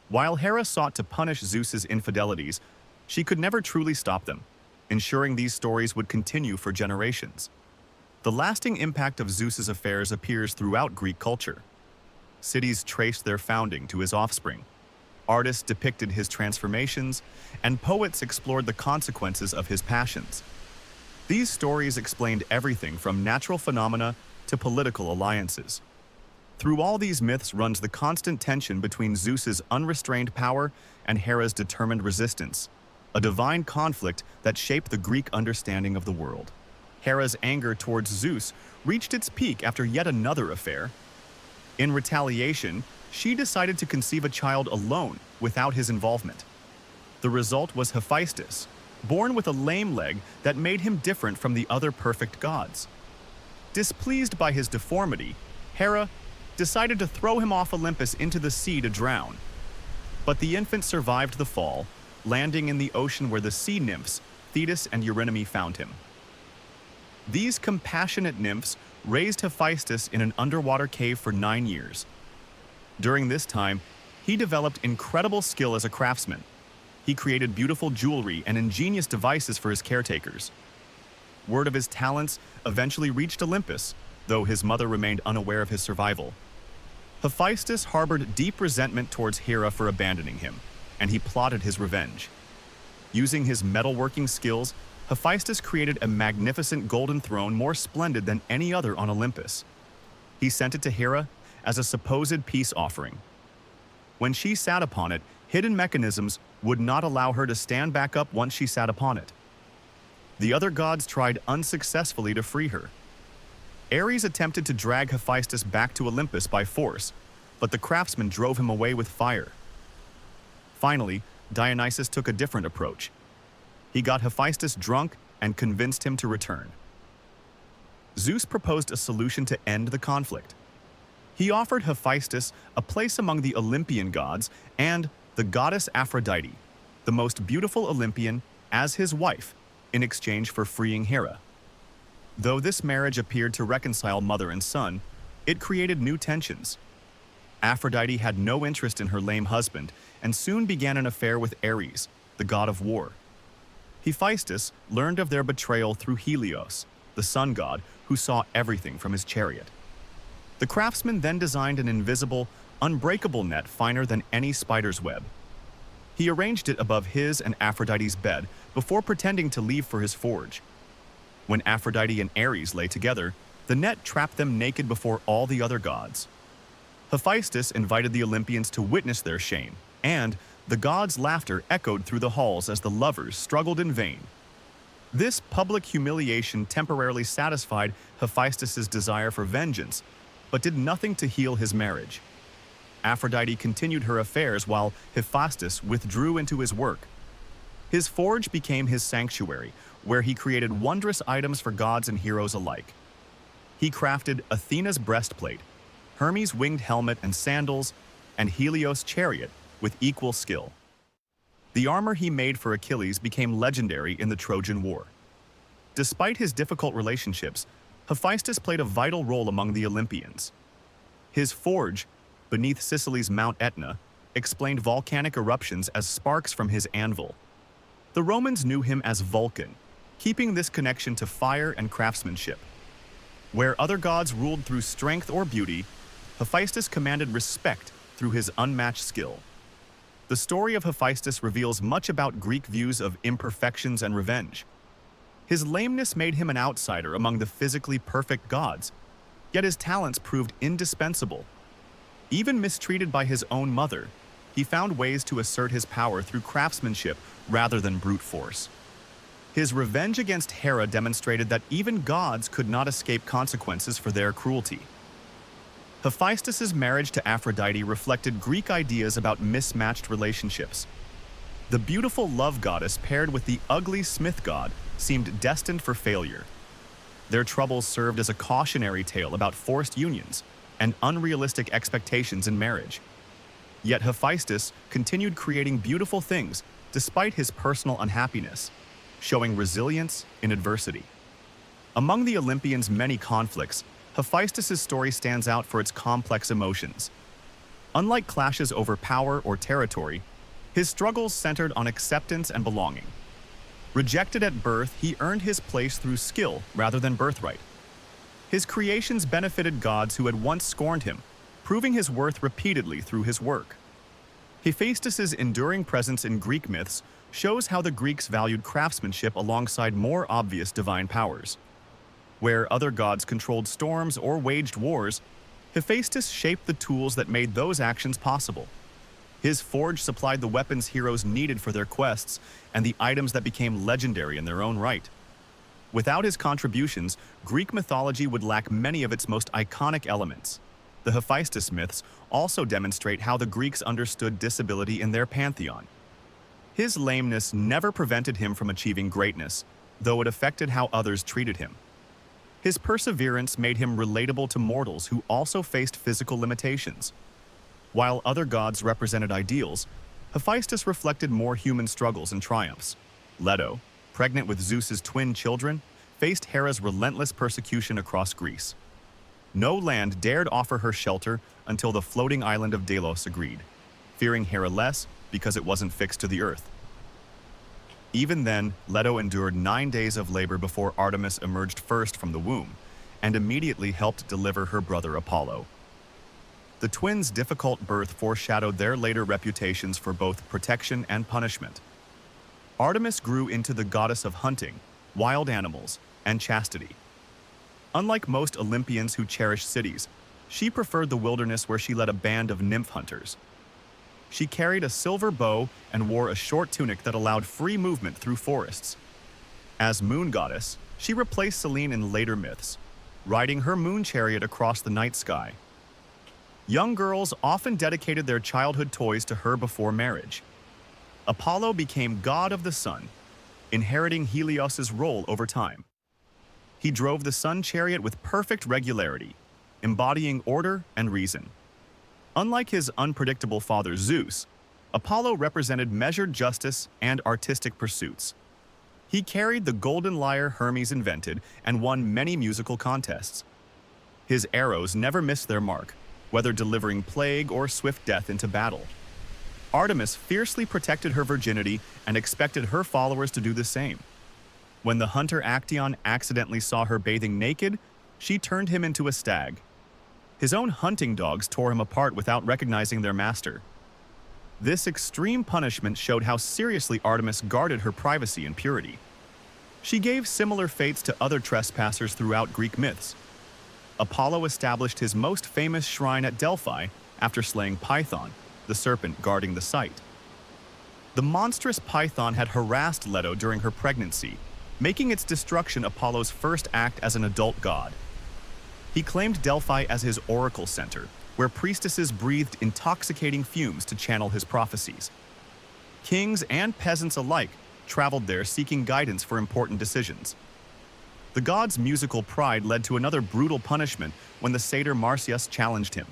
While Hera sought to punish Zeus's infidelities, she could never truly stop them, ensuring these stories would continue for generations. The lasting impact of Zeus's affairs appears throughout Greek culture. Cities traced their founding to his offspring. Artists depicted his transformations, and poets explored the consequences of his passions. These stories explained everything from natural phenomena to political alliances. Through all these myths runs the constant tension between Zeus's unrestrained power and Hera's determined resistance, a divine conflict that shaped the Greek understanding of the world. Hera's anger towards Zeus reached its peak after yet another affair. In retaliation, she decided to conceive a child alone without his involvement. The result was Hephaestus, born with a lame leg that made him different from the other perfect gods. Displeased by his deformity, Hera decided to throw him off Olympus into the sea to drown. But the infant survived the fall, landing in the ocean where the sea nymphs, Thetis and Eurynome, found him. These compassionate nymphs raised Hephaestus in an underwater cave for 9 years. During this time, he developed incredible skill as a craftsman. He created beautiful jewelry and ingenious devices for his caretakers. Word of his talents eventually reached Olympus, though his mother remained unaware of his survival. Hephaestus harbored deep resentment towards Hera for abandoning him, and he plotted his revenge. Using his metalworking skills, Hephaestus created a magnificent golden throne more splendid than any other on Olympus. He sent it to Hera as a supposed peace offering. When she sat upon it, hidden mechanisms would not allow her to stand back up once she sat upon it. The other gods tried unsuccessfully to free her. Ares attempted to drag Hephaestus back to Olympus by force, but the craftsman drove him away with fire. Finally, Dionysus took a different approach. He got Hephaestus drunk and convinced him to return. Zeus proposed a solution to end the conflict. He offered Hephaestus a place among the Olympian gods and the goddess Aphrodite, the most beautiful Olympian, as his wife, in exchange for freeing Hera. Though this marriage appeared to reconcile mother and son, it created new tensions. Aphrodite had no interest in her lame husband and soon began an affair with Ares, the god of war. Hephaestus learned of their betrayal through Helios, the sun god who saw everything from his chariot. The craftsman then designed an invisible, unbreakable net finer than any spider's web. He arranged it above his and Aphrodite's bed before pretending to leave for his forge. When Aphrodite and Ares lay together, the net trapped them naked before all the other gods. Hephaestus invited the Olympians to witness their shame, and the gods' laughter echoed through the halls as the lovers struggled in vain. This public humiliation temporarily satisfied Hephaestus's desire for vengeance, but did nothing to heal his marriage. Aphrodite continued her affairs while Hephaestus withdrew into his work. His forge became his sanctuary, where he created wondrous items for gods and heroes alike. He crafted Athena's breastplate, Hermes' winged helmet and sandals, and Helios' chariot with equal skill. The armor he made for Achilles became legendary in the Trojan War. Despite his difficult relationships, Hephaestus played a vital role among the Olympians. His forge, beneath Sicily's Mount Etna, explained volcanic eruptions as sparks from his anvil. The Romans knew him as Vulcan, keeping this connection to fire and craftsmanship. Where other gods ruled through strength or beauty, Hephaestus commanded respect through his unmatched skill. The story of Hephaestus reveals much about Greek views of imperfections and revenge. His lameness made him an outsider among the physically perfect gods, yet his talents proved indispensable. Even mistreated by his own mother, he found ways to assert his power through craftsmanship rather than brute force. His revenge against Hera demonstrated that even gods could not escape consequences for their cruelty. Hephaestus's marriage to Aphrodite reflected Greek ideas about mismatched relationships. The beautiful love goddess paired with the ugly smith god seemed destined for failure. Their troubles served as a cautionary tale about forced unions and unrealistic expectations in marriage. Yet Hephaestus continued creating beautiful things despite his personal unhappiness, showing resilience in adversity. Among the Olympians' many conflicts, Hephaestus' story stands out for its complex emotions. Unlike clashes over power or territory, his struggles centered on acceptance and belonging. Rejected at birth, he earned his place through skill rather than birthright. His creations benefited gods who had once scorned him, proving his worth repeatedly through his work. Hephaestus's enduring presence in Greek myths shows how the Greeks valued craftsmanship alongside more obvious divine powers. Where other gods controlled storms or waged wars, Hephaestus shaped the tools that made those actions possible. His forge supplied the weapons heroes needed for their quests and the items that became legendary in their own right. Without his contributions, Greek mythology would lack many of its most iconic elements. The Hephaestus myths also demonstrate how the Greeks understood disability in their pantheon. His lameness never prevented him from achieving greatness, though it affected how others treated him. His perseverance made him relatable to mortals who also faced physical limitations. While other gods represented ideals, Hephaestus reflected more human struggles and triumphs. Leto, pregnant with Zeus's twin children, faced Hera's relentless persecution across Greece. No land dared offer her shelter until the floating island of Delos agreed, fearing Hera less because it wasn't fixed to the earth. Even then, Leto endured 9 days of labor before Artemis emerged first from the womb, and immediately helped deliver her brother Apollo. The twins' difficult birth foreshadowed their later reputations for both protection and punishment. Artemis grew into the goddess of hunting, wild animals, and chastity. Unlike most Olympians who cherish cities, she preferred the wilderness where she led a band of nymph hunters. She carried a silver bow and wore a short tunic that allowed free movement through forests. As moon goddess, she replaced Selene in later myths, riding her moon chariot across the night sky. Young girls often dedicated their childhood toys to her before marriage. Apollo became god of the sun, inheriting Helios's role over time. He drove the sun chariot with perfect regularity, embodying order and reason. Unlike his unpredictable father Zeus, Apollo represented measured justice and artistic pursuits. He carried the golden lyre Hermes invented and won many musical contests. His arrows never missed their mark, whether delivering plague or swift death into battle. Artemis fiercely protected her virginity and expected her followers to do the same. When the hunter Actaeon accidentally saw her bathing naked, she turned him into a stag. His own hunting dogs tore him apart without recognizing their master. This extreme punishment showed how seriously Artemis guarded her privacy and purity. She gave similar fates to other trespassers throughout Greek myths. Apollo established his most famous shrine at Delphi after slaying Python, the serpent guarding the site. The monstrous python had harassed Leto during her pregnancy, making its destruction Apollo's first act as an adult god. He claimed Delphi as his oracle center, where priestesses breathed intoxicating fumes to channel his prophecies. Kings and peasants alike traveled there seeking guidance for important decisions. The god's musical pride led to another brutal punishment when the satyr Marsyas challenged him.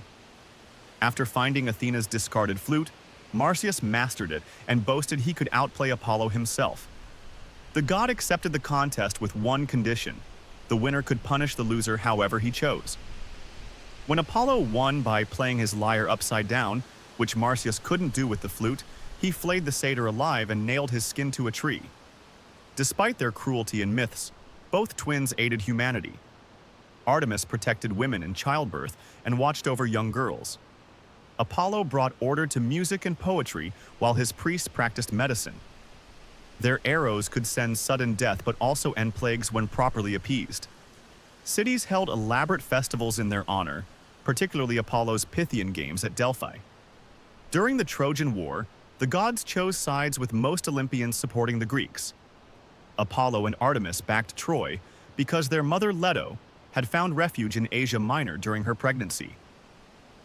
After finding Athena's discarded flute, Marsyas mastered it and boasted he could outplay Apollo himself. The god accepted the contest with one condition: the winner could punish the loser however he chose. When Apollo won by playing his lyre upside down, which Marsyas couldn't do with the flute, he flayed the satyr alive and nailed his skin to a tree. Despite their cruelty in myths, both twins aided humanity. Artemis protected women in childbirth and watched over young girls. Apollo brought order to music and poetry while his priests practiced medicine. Their arrows could send sudden death but also end plagues when properly appeased. Cities held elaborate festivals in their honor, particularly Apollo's Pythian Games at Delphi. During the Trojan War, the gods chose sides with most Olympians supporting the Greeks. Apollo and Artemis backed Troy because their mother Leto had found refuge in Asia Minor during her pregnancy.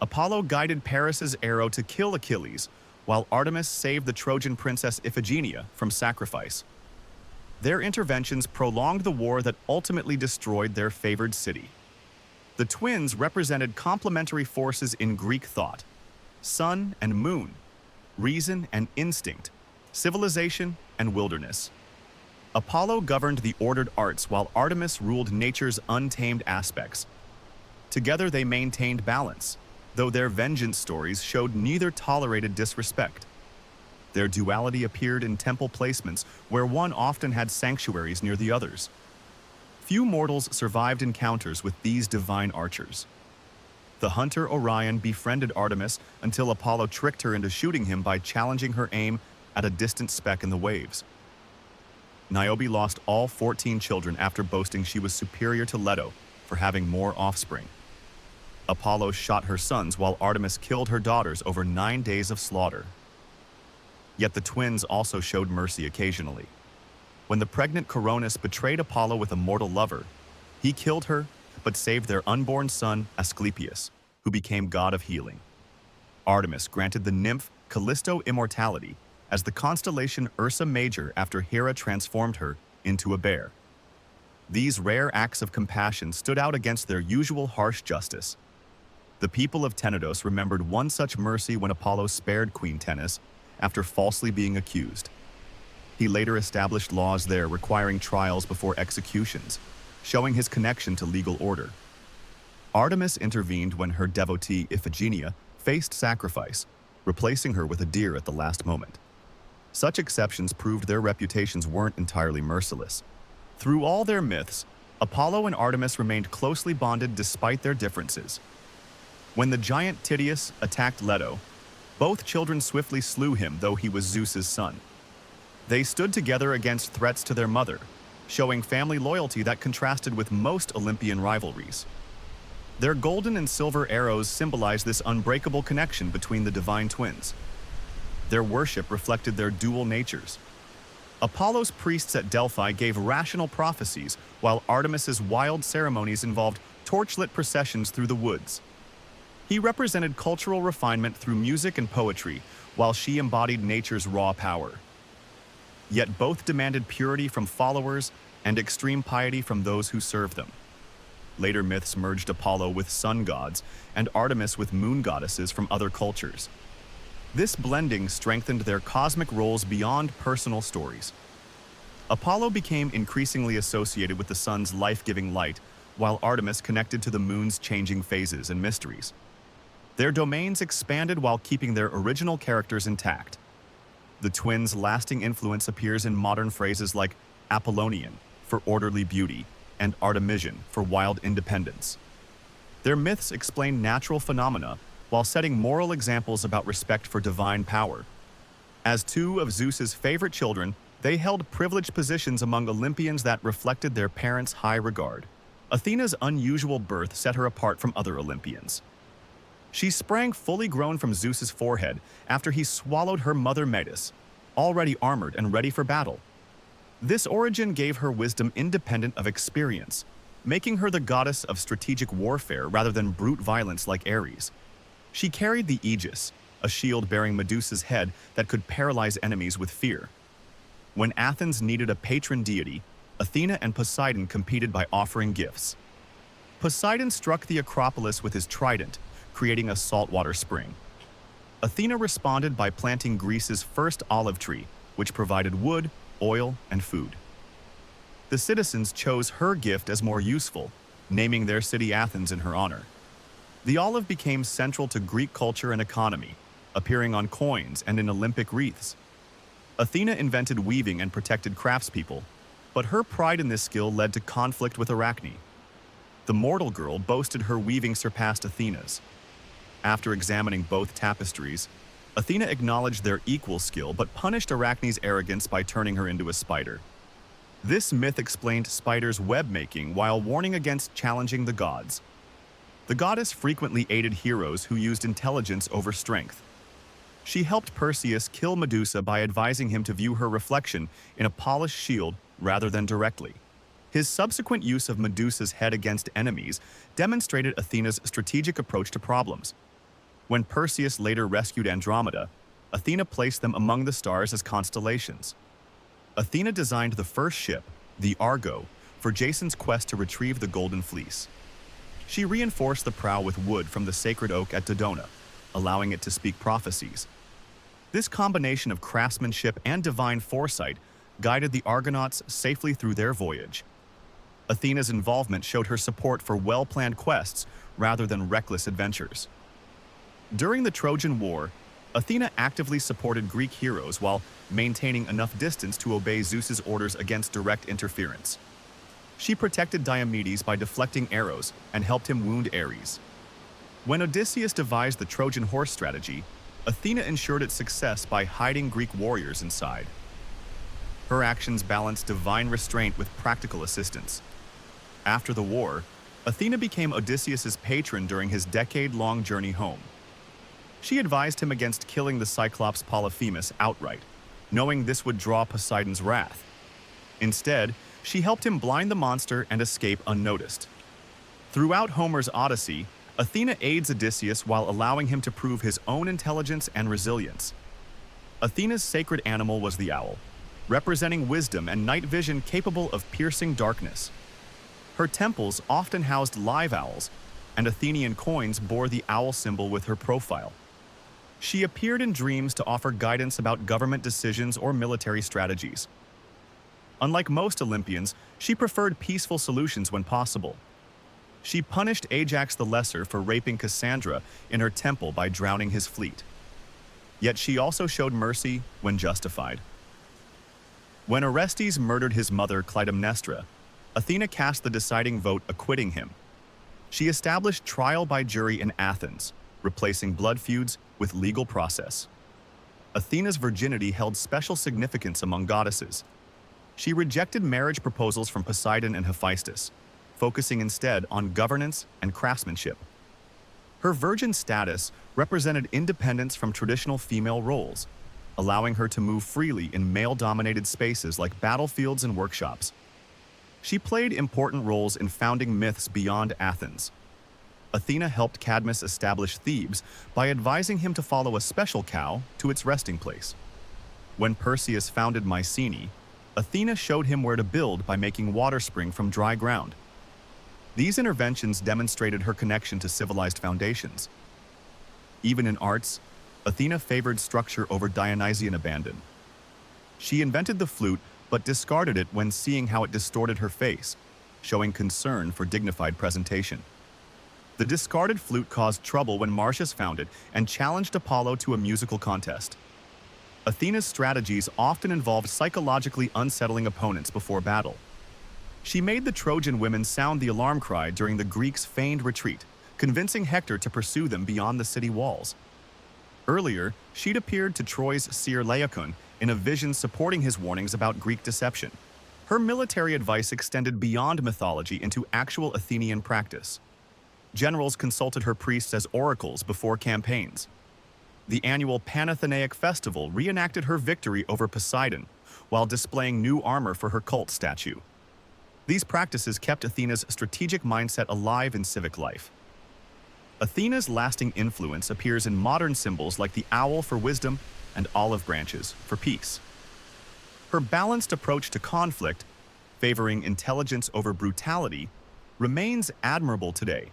Apollo guided Paris's arrow to kill Achilles, while Artemis saved the Trojan princess Iphigenia from sacrifice. Their interventions prolonged the war that ultimately destroyed their favored city. The twins represented complementary forces in Greek thought: sun and moon, reason and instinct, civilization and wilderness. Apollo governed the ordered arts while Artemis ruled nature's untamed aspects. Together they maintained balance, though their vengeance stories showed neither tolerated disrespect. Their duality appeared in temple placements where one often had sanctuaries near the others. Few mortals survived encounters with these divine archers. The hunter Orion befriended Artemis until Apollo tricked her into shooting him by challenging her aim at a distant speck in the waves. Niobe lost all 14 children after boasting she was superior to Leto for having more offspring. Apollo shot her sons while Artemis killed her daughters over 9 days of slaughter. Yet the twins also showed mercy occasionally. When the pregnant Coronis betrayed Apollo with a mortal lover, he killed her but saved their unborn son Asclepius, who became god of healing. Artemis granted the nymph Callisto immortality as the constellation Ursa Major after Hera transformed her into a bear. These rare acts of compassion stood out against their usual harsh justice. The people of Tenedos remembered one such mercy when Apollo spared Queen Tennis after falsely being accused. He later established laws there requiring trials before executions, showing his connection to legal order. Artemis intervened when her devotee Iphigenia faced sacrifice, replacing her with a deer at the last moment. Such exceptions proved their reputations weren't entirely merciless. Through all their myths, Apollo and Artemis remained closely bonded despite their differences. When the giant Tydeus attacked Leto, both children swiftly slew him, though he was Zeus's son. They stood together against threats to their mother, showing family loyalty that contrasted with most Olympian rivalries. Their golden and silver arrows symbolize this unbreakable connection between the divine twins. Their worship reflected their dual natures. Apollo's priests at Delphi gave rational prophecies, while Artemis's wild ceremonies involved torchlit processions through the woods. He represented cultural refinement through music and poetry, while she embodied nature's raw power. Yet both demanded purity from followers and extreme piety from those who served them. Later myths merged Apollo with sun gods and Artemis with moon goddesses from other cultures. This blending strengthened their cosmic roles beyond personal stories. Apollo became increasingly associated with the sun's life-giving light, while Artemis connected to the moon's changing phases and mysteries. Their domains expanded while keeping their original characters intact. The twins' lasting influence appears in modern phrases like Apollonian for orderly beauty and Artemisian for wild independence. Their myths explain natural phenomena while setting moral examples about respect for divine power. As two of Zeus's favorite children, they held privileged positions among Olympians that reflected their parents' high regard. Athena's unusual birth set her apart from other Olympians. She sprang fully grown from Zeus's forehead after he swallowed her mother Metis, already armored and ready for battle. This origin gave her wisdom independent of experience, making her the goddess of strategic warfare rather than brute violence like Ares. She carried the Aegis, a shield bearing Medusa's head that could paralyze enemies with fear. When Athens needed a patron deity, Athena and Poseidon competed by offering gifts. Poseidon struck the Acropolis with his trident, creating a saltwater spring. Athena responded by planting Greece's first olive tree, which provided wood, oil, and food. The citizens chose her gift as more useful, naming their city Athens in her honor. The olive became central to Greek culture and economy, appearing on coins and in Olympic wreaths. Athena invented weaving and protected craftspeople, but her pride in this skill led to conflict with Arachne. The mortal girl boasted her weaving surpassed Athena's. After examining both tapestries, Athena acknowledged their equal skill but punished Arachne's arrogance by turning her into a spider. This myth explained spiders' web making while warning against challenging the gods. The goddess frequently aided heroes who used intelligence over strength. She helped Perseus kill Medusa by advising him to view her reflection in a polished shield rather than directly. His subsequent use of Medusa's head against enemies demonstrated Athena's strategic approach to problems. When Perseus later rescued Andromeda, Athena placed them among the stars as constellations. Athena designed the first ship, the Argo, for Jason's quest to retrieve the Golden Fleece. She reinforced the prow with wood from the sacred oak at Dodona, allowing it to speak prophecies. This combination of craftsmanship and divine foresight guided the Argonauts safely through their voyage. Athena's involvement showed her support for well-planned quests rather than reckless adventures. During the Trojan War, Athena actively supported Greek heroes while maintaining enough distance to obey Zeus's orders against direct interference. She protected Diomedes by deflecting arrows and helped him wound Ares. When Odysseus devised the Trojan horse strategy, Athena ensured its success by hiding Greek warriors inside. Her actions balanced divine restraint with practical assistance. After the war, Athena became Odysseus's patron during his decade-long journey home. She advised him against killing the Cyclops Polyphemus outright, knowing this would draw Poseidon's wrath. Instead, she helped him blind the monster and escape unnoticed. Throughout Homer's Odyssey, Athena aids Odysseus while allowing him to prove his own intelligence and resilience. Athena's sacred animal was the owl, representing wisdom and night vision capable of piercing darkness. Her temples often housed live owls, and Athenian coins bore the owl symbol with her profile. She appeared in dreams to offer guidance about government decisions or military strategies. Unlike most Olympians, she preferred peaceful solutions when possible. She punished Ajax the Lesser for raping Cassandra in her temple by drowning his fleet. Yet she also showed mercy when justified. When Orestes murdered his mother Clytemnestra, Athena cast the deciding vote acquitting him. She established trial by jury in Athens, replacing blood feuds with legal process. Athena's virginity held special significance among goddesses. She rejected marriage proposals from Poseidon and Hephaestus, focusing instead on governance and craftsmanship. Her virgin status represented independence from traditional female roles, allowing her to move freely in male-dominated spaces like battlefields and workshops. She played important roles in founding myths beyond Athens. Athena helped Cadmus establish Thebes by advising him to follow a special cow to its resting place. When Perseus founded Mycenae, Athena showed him where to build by making water spring from dry ground. These interventions demonstrated her connection to civilized foundations. Even in arts, Athena favored structure over Dionysian abandon. She invented the flute but discarded it when seeing how it distorted her face, showing concern for dignified presentation. The discarded flute caused trouble when Marsyas found it and challenged Apollo to a musical contest. Athena's strategies often involved psychologically unsettling opponents before battle. She made the Trojan women sound the alarm cry during the Greeks' feigned retreat, convincing Hector to pursue them beyond the city walls. Earlier, she'd appeared to Troy's seer Laocoon in a vision supporting his warnings about Greek deception. Her military advice extended beyond mythology into actual Athenian practice. Generals consulted her priests as oracles before campaigns. The annual Panathenaic festival reenacted her victory over Poseidon, while displaying new armor for her cult statue. These practices kept Athena's strategic mindset alive in civic life. Athena's lasting influence appears in modern symbols like the owl for wisdom and olive branches for peace. Her balanced approach to conflict, favoring intelligence over brutality, remains admirable today.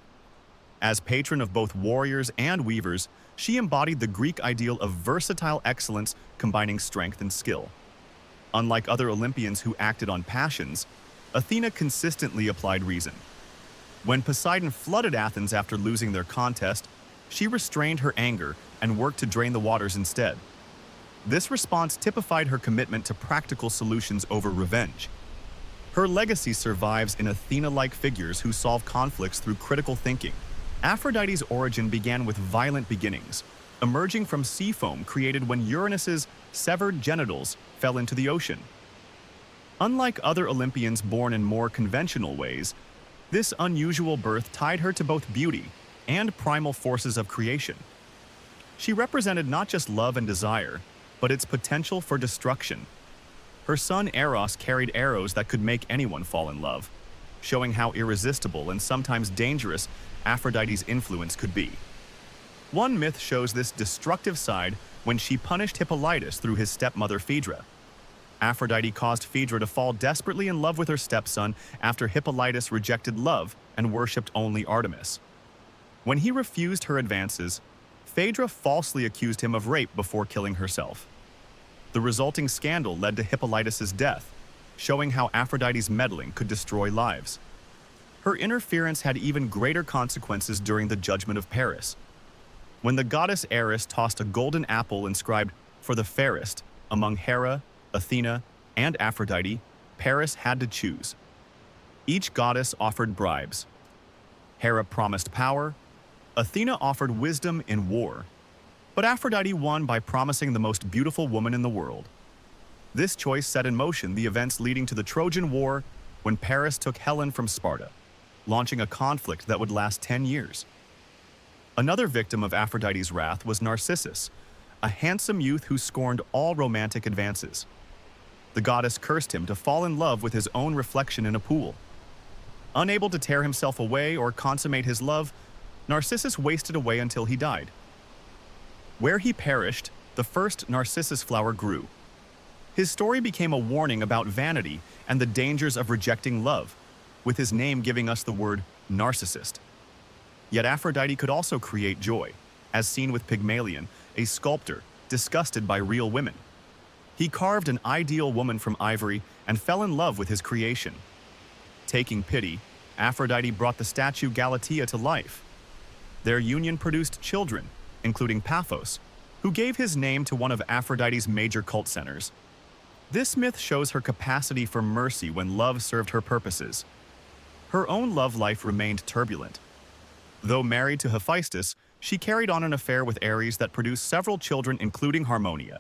As patron of both warriors and weavers, she embodied the Greek ideal of versatile excellence combining strength and skill. Unlike other Olympians who acted on passions, Athena consistently applied reason. When Poseidon flooded Athens after losing their contest, she restrained her anger and worked to drain the waters instead. This response typified her commitment to practical solutions over revenge. Her legacy survives in Athena-like figures who solve conflicts through critical thinking. Aphrodite's origin began with violent beginnings, emerging from sea foam created when Uranus's severed genitals fell into the ocean. Unlike other Olympians born in more conventional ways, this unusual birth tied her to both beauty and primal forces of creation. She represented not just love and desire, but its potential for destruction. Her son Eros carried arrows that could make anyone fall in love, showing how irresistible and sometimes dangerous Aphrodite's influence could be. One myth shows this destructive side when she punished Hippolytus through his stepmother Phaedra. Aphrodite caused Phaedra to fall desperately in love with her stepson after Hippolytus rejected love and worshipped only Artemis. When he refused her advances, Phaedra falsely accused him of rape before killing herself. The resulting scandal led to Hippolytus' death, showing how Aphrodite's meddling could destroy lives. Her interference had even greater consequences during the judgment of Paris. When the goddess Eris tossed a golden apple inscribed "For the fairest" among Hera, Athena, and Aphrodite, Paris had to choose. Each goddess offered bribes. Hera promised power, Athena offered wisdom in war, but Aphrodite won by promising the most beautiful woman in the world. This choice set in motion the events leading to the Trojan War when Paris took Helen from Sparta, launching a conflict that would last 10 years. Another victim of Aphrodite's wrath was Narcissus, a handsome youth who scorned all romantic advances. The goddess cursed him to fall in love with his own reflection in a pool. Unable to tear himself away or consummate his love, Narcissus wasted away until he died. Where he perished, the first Narcissus flower grew. His story became a warning about vanity and the dangers of rejecting love, with his name giving us the word narcissist. Yet Aphrodite could also create joy, as seen with Pygmalion, a sculptor disgusted by real women. He carved an ideal woman from ivory and fell in love with his creation. Taking pity, Aphrodite brought the statue Galatea to life. Their union produced children, including Paphos, who gave his name to one of Aphrodite's major cult centers. This myth shows her capacity for mercy when love served her purposes. Her own love life remained turbulent. Though married to Hephaestus, she carried on an affair with Ares that produced several children, including Harmonia.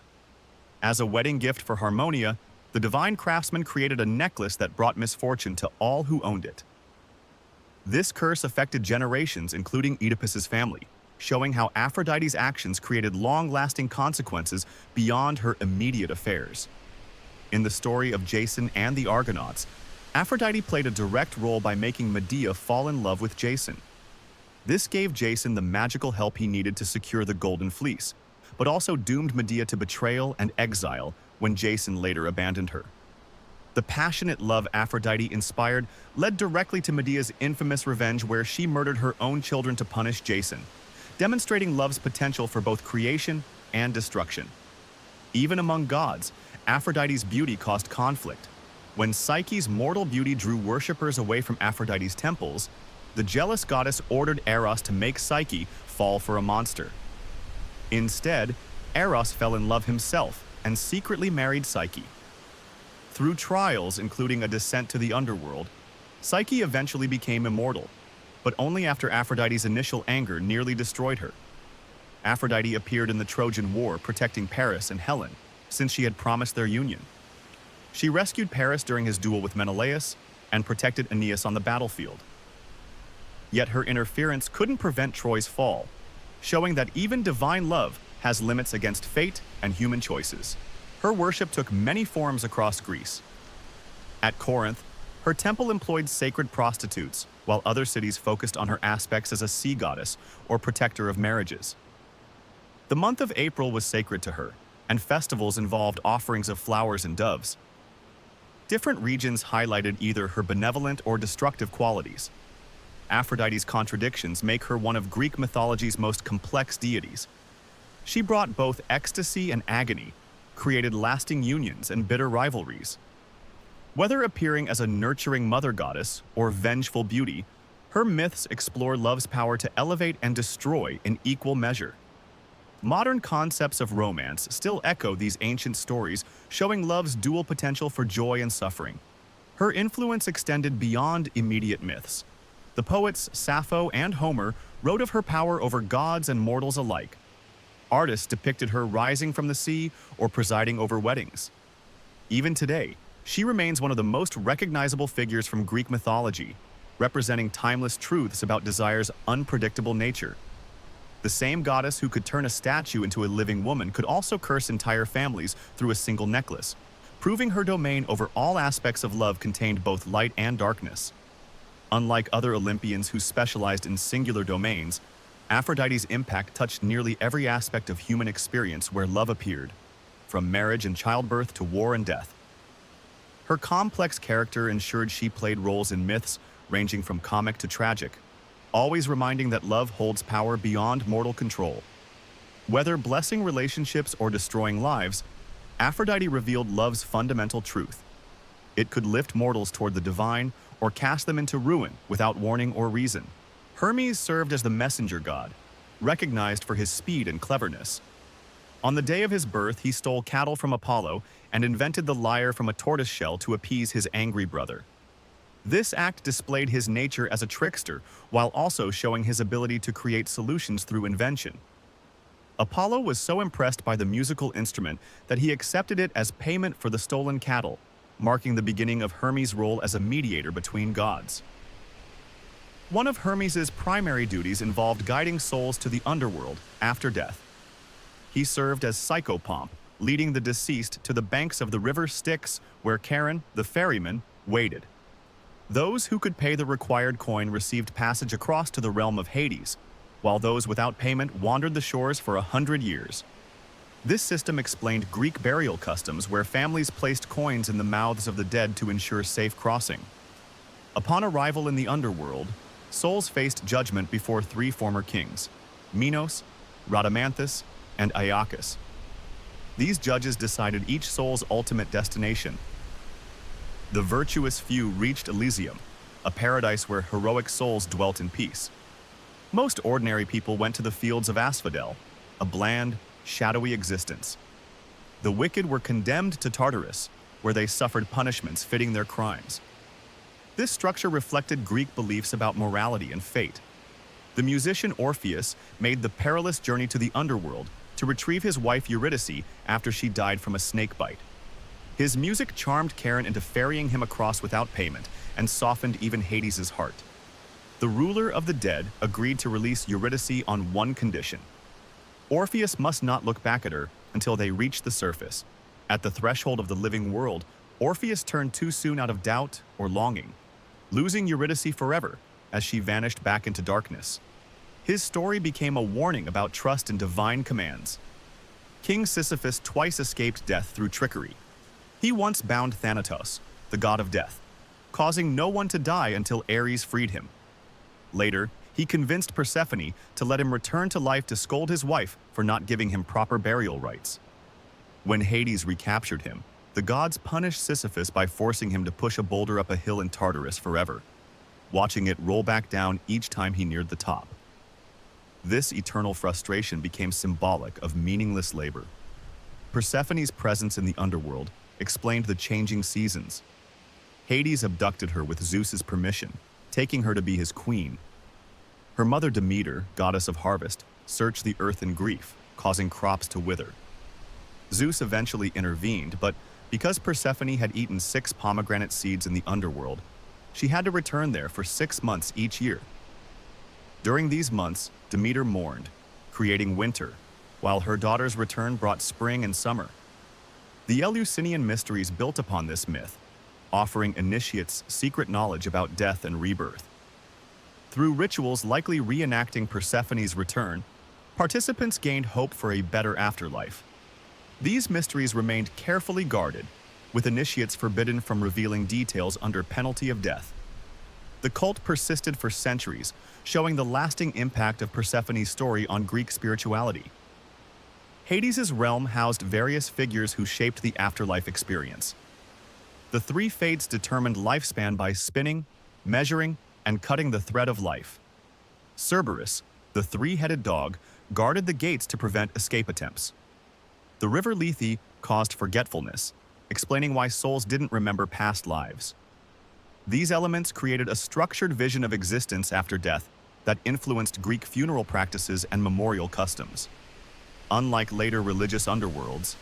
As a wedding gift for Harmonia, the divine craftsman created a necklace that brought misfortune to all who owned it. This curse affected generations, including Oedipus's family, showing how Aphrodite's actions created long-lasting consequences beyond her immediate affairs. In the story of Jason and the Argonauts, Aphrodite played a direct role by making Medea fall in love with Jason. This gave Jason the magical help he needed to secure the Golden Fleece, but also doomed Medea to betrayal and exile when Jason later abandoned her. The passionate love Aphrodite inspired led directly to Medea's infamous revenge, where she murdered her own children to punish Jason, demonstrating love's potential for both creation and destruction. Even among gods, Aphrodite's beauty caused conflict. When Psyche's mortal beauty drew worshippers away from Aphrodite's temples, the jealous goddess ordered Eros to make Psyche fall for a monster. Instead, Eros fell in love himself and secretly married Psyche. Through trials, including a descent to the underworld, Psyche eventually became immortal, but only after Aphrodite's initial anger nearly destroyed her. Aphrodite appeared in the Trojan War, protecting Paris and Helen, since she had promised their union. She rescued Paris during his duel with Menelaus and protected Aeneas on the battlefield. Yet her interference couldn't prevent Troy's fall, showing that even divine love has limits against fate and human choices. Her worship took many forms across Greece. At Corinth, her temple employed sacred prostitutes, while other cities focused on her aspects as a sea goddess or protector of marriages. The month of April was sacred to her, and festivals involved offerings of flowers and doves. Different regions highlighted either her benevolent or destructive qualities. Aphrodite's contradictions make her one of Greek mythology's most complex deities. She brought both ecstasy and agony, created lasting unions and bitter rivalries. Whether appearing as a nurturing mother goddess or vengeful beauty, her myths explore love's power to elevate and destroy in equal measure. Modern concepts of romance still echo these ancient stories, showing love's dual potential for joy and suffering. Her influence extended beyond immediate myths. The poets Sappho and Homer wrote of her power over gods and mortals alike. Artists depicted her rising from the sea or presiding over weddings. Even today, she remains one of the most recognizable figures from Greek mythology, representing timeless truths about desire's unpredictable nature. The same goddess who could turn a statue into a living woman could also curse entire families through a single necklace, proving her domain over all aspects of love contained both light and darkness. Unlike other Olympians who specialized in singular domains, Aphrodite's impact touched nearly every aspect of human experience where love appeared, from marriage and childbirth to war and death. Her complex character ensured she played roles in myths ranging from comic to tragic, always reminding that love holds power beyond mortal control. Whether blessing relationships or destroying lives, Aphrodite revealed love's fundamental truth. It could lift mortals toward the divine or cast them into ruin without warning or reason. Hermes served as the messenger god, recognized for his speed and cleverness. On the day of his birth, he stole cattle from Apollo and invented the lyre from a tortoise shell to appease his angry brother. This act displayed his nature as a trickster, while also showing his ability to create solutions through invention. Apollo was so impressed by the musical instrument that he accepted it as payment for the stolen cattle, marking the beginning of Hermes' role as a mediator between gods. One of Hermes' primary duties involved guiding souls to the underworld after death. He served as psychopomp, leading the deceased to the banks of the river Styx, where Charon, the ferryman, waited. Those who could pay the required coin received passage across to the realm of Hades, while those without payment wandered the shores for 100 years. This system explained Greek burial customs where families placed coins in the mouths of the dead to ensure safe crossing. Upon arrival in the underworld, souls faced judgment before three former kings, Minos, Rhadamanthus, and Iacchus. These judges decided each soul's ultimate destination. The virtuous few reached Elysium, a paradise where heroic souls dwelt in peace. Most ordinary people went to the fields of asphodel, a bland, shadowy existence. The wicked were condemned to Tartarus, where they suffered punishments fitting their crimes. This structure reflected Greek beliefs about morality and fate. The musician Orpheus made the perilous journey to the underworld to retrieve his wife Eurydice after she died from a snake bite. His music charmed Charon into ferrying him across without payment and softened even Hades' heart. The ruler of the dead agreed to release Eurydice on one condition. Orpheus must not look back at her until they reached the surface. At the threshold of the living world, Orpheus turned too soon out of doubt or longing, losing Eurydice forever as she vanished back into darkness. His story became a warning about trust in divine commands. King Sisyphus twice escaped death through trickery. He once bound Thanatos, the god of death, causing no one to die until Ares freed him. Later, he convinced Persephone to let him return to life to scold his wife for not giving him proper burial rites. When Hades recaptured him, the gods punished Sisyphus by forcing him to push a boulder up a hill in Tartarus forever, watching it roll back down each time he neared the top. This eternal frustration became symbolic of meaningless labor. Persephone's presence in the underworld explained the changing seasons. Hades abducted her with Zeus's permission, taking her to be his queen. Her mother Demeter, goddess of harvest, searched the earth in grief, causing crops to wither. Zeus eventually intervened, but because Persephone had eaten 6 pomegranate seeds in the underworld, she had to return there for 6 months each year. During these months, Demeter mourned, creating winter, while her daughter's return brought spring and summer. The Eleusinian mysteries built upon this myth, offering initiates secret knowledge about death and rebirth. Through rituals likely reenacting Persephone's return, participants gained hope for a better afterlife. These mysteries remained carefully guarded, with initiates forbidden from revealing details under penalty of death. The cult persisted for centuries, showing the lasting impact of Persephone's story on Greek spirituality. Hades' realm housed various figures who shaped the afterlife experience. The 3 fates determined lifespan by spinning, measuring, and cutting the thread of life. Cerberus, the 3-headed dog, guarded the gates to prevent escape attempts. The river Lethe caused forgetfulness, explaining why souls didn't remember past lives. These elements created a structured vision of existence after death that influenced Greek funeral practices and memorial customs. Unlike later religious underworlds,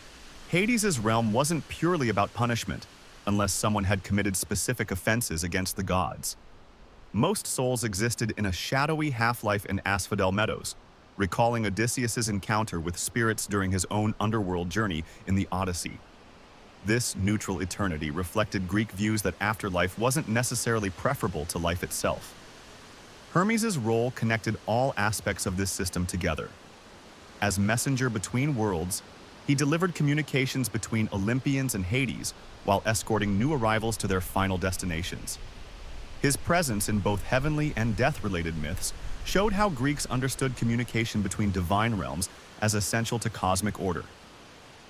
Hades' realm wasn't purely about punishment, unless someone had committed specific offenses against the gods. Most souls existed in a shadowy half-life in Asphodel Meadows, recalling Odysseus' encounter with spirits during his own underworld journey in the Odyssey. This neutral eternity reflected Greek views that afterlife wasn't necessarily preferable to life itself. Hermes' role connected all aspects of this system together. As messenger between worlds, he delivered communications between Olympians and Hades while escorting new arrivals to their final destinations. His presence in both heavenly and death-related myths showed how Greeks understood communication between divine realms as essential to cosmic order.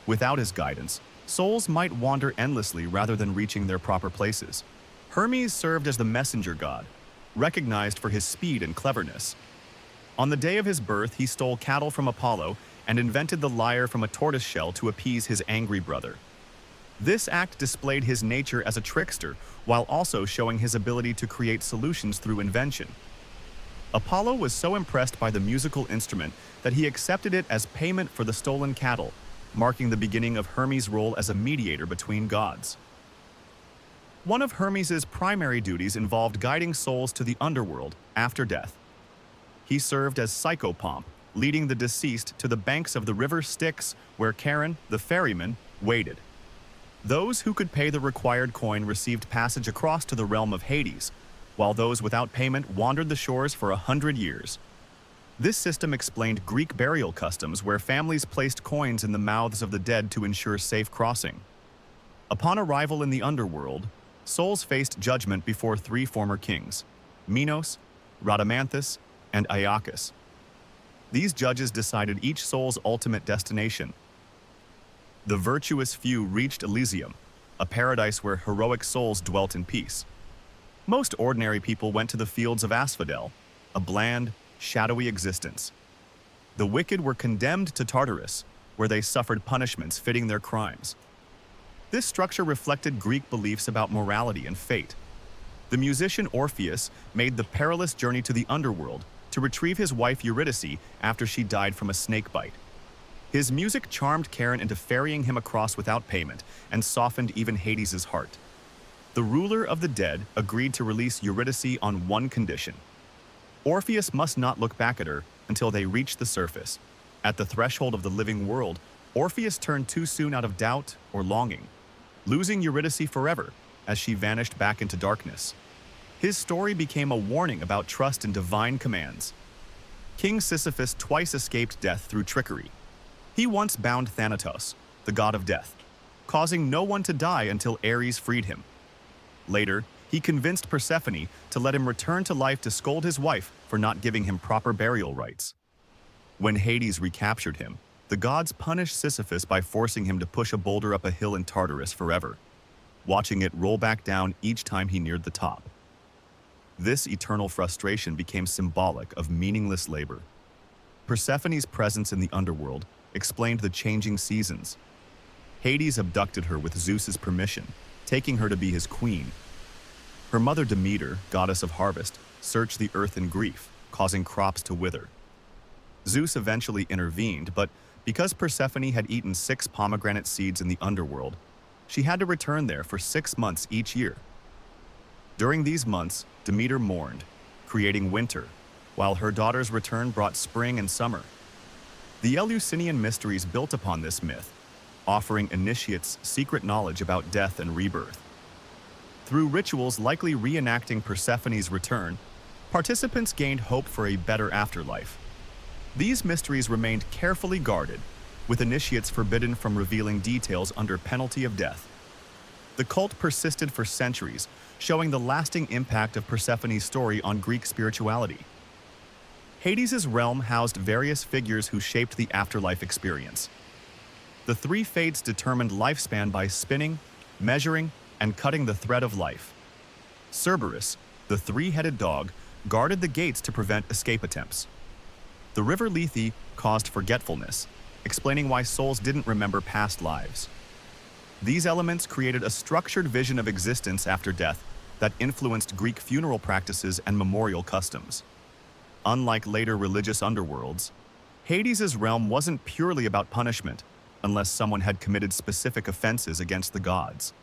Without his guidance, souls might wander endlessly rather than reaching their proper places. Hermes served as the messenger god, recognized for his speed and cleverness. On the day of his birth, he stole cattle from Apollo and invented the lyre from a tortoise shell to appease his angry brother. This act displayed his nature as a trickster while also showing his ability to create solutions through invention. Apollo was so impressed by the musical instrument that he accepted it as payment for the stolen cattle, marking the beginning of Hermes' role as a mediator between gods. One of Hermes' primary duties involved guiding souls to the underworld after death. He served as psychopomp, leading the deceased to the banks of the river Styx, where Charon, the ferryman, waited. Those who could pay the required coin received passage across to the realm of Hades, while those without payment wandered the shores for 100 years. This system explained Greek burial customs where families placed coins in the mouths of the dead to ensure safe crossing. Upon arrival in the underworld, souls faced judgment before three former kings, Minos, Rhadamanthus, and Iacchus. These judges decided each soul's ultimate destination. The virtuous few reached Elysium, a paradise where heroic souls dwelt in peace. Most ordinary people went to the fields of asphodel, a bland, shadowy existence. The wicked were condemned to Tartarus, where they suffered punishments fitting their crimes. This structure reflected Greek beliefs about morality and fate. The musician Orpheus made the perilous journey to the underworld to retrieve his wife Eurydice after she died from a snake bite. His music charmed Charon into ferrying him across without payment and softened even Hades' heart. The ruler of the dead agreed to release Eurydice on one condition. Orpheus must not look back at her until they reached the surface. At the threshold of the living world, Orpheus turned too soon out of doubt or longing, losing Eurydice forever as she vanished back into darkness. His story became a warning about trust in divine commands. King Sisyphus twice escaped death through trickery. He once bound Thanatos, the god of death, causing no one to die until Ares freed him. Later, he convinced Persephone to let him return to life to scold his wife for not giving him proper burial rites. When Hades recaptured him, the gods punished Sisyphus by forcing him to push a boulder up a hill in Tartarus forever, watching it roll back down each time he neared the top. This eternal frustration became symbolic of meaningless labor. Persephone's presence in the underworld explained the changing seasons. Hades abducted her with Zeus's permission, taking her to be his queen. Her mother Demeter, goddess of harvest, searched the earth in grief, causing crops to wither. Zeus eventually intervened, but because Persephone had eaten 6 pomegranate seeds in the underworld, she had to return there for 6 months each year. During these months, Demeter mourned, creating winter, while her daughter's return brought spring and summer. The Eleusinian mysteries built upon this myth, offering initiates secret knowledge about death and rebirth. Through rituals likely reenacting Persephone's return, participants gained hope for a better afterlife. These mysteries remained carefully guarded, with initiates forbidden from revealing details under penalty of death. The cult persisted for centuries, showing the lasting impact of Persephone's story on Greek spirituality. Hades' realm housed various figures who shaped the afterlife experience. The 3 fates determined lifespan by spinning, measuring, and cutting the thread of life. Cerberus, the 3-headed dog, guarded the gates to prevent escape attempts. The river Lethe caused forgetfulness, explaining why souls didn't remember past lives. These elements created a structured vision of existence after death that influenced Greek funeral practices and memorial customs. Unlike later religious underworlds, Hades' realm wasn't purely about punishment, unless someone had committed specific offenses against the gods.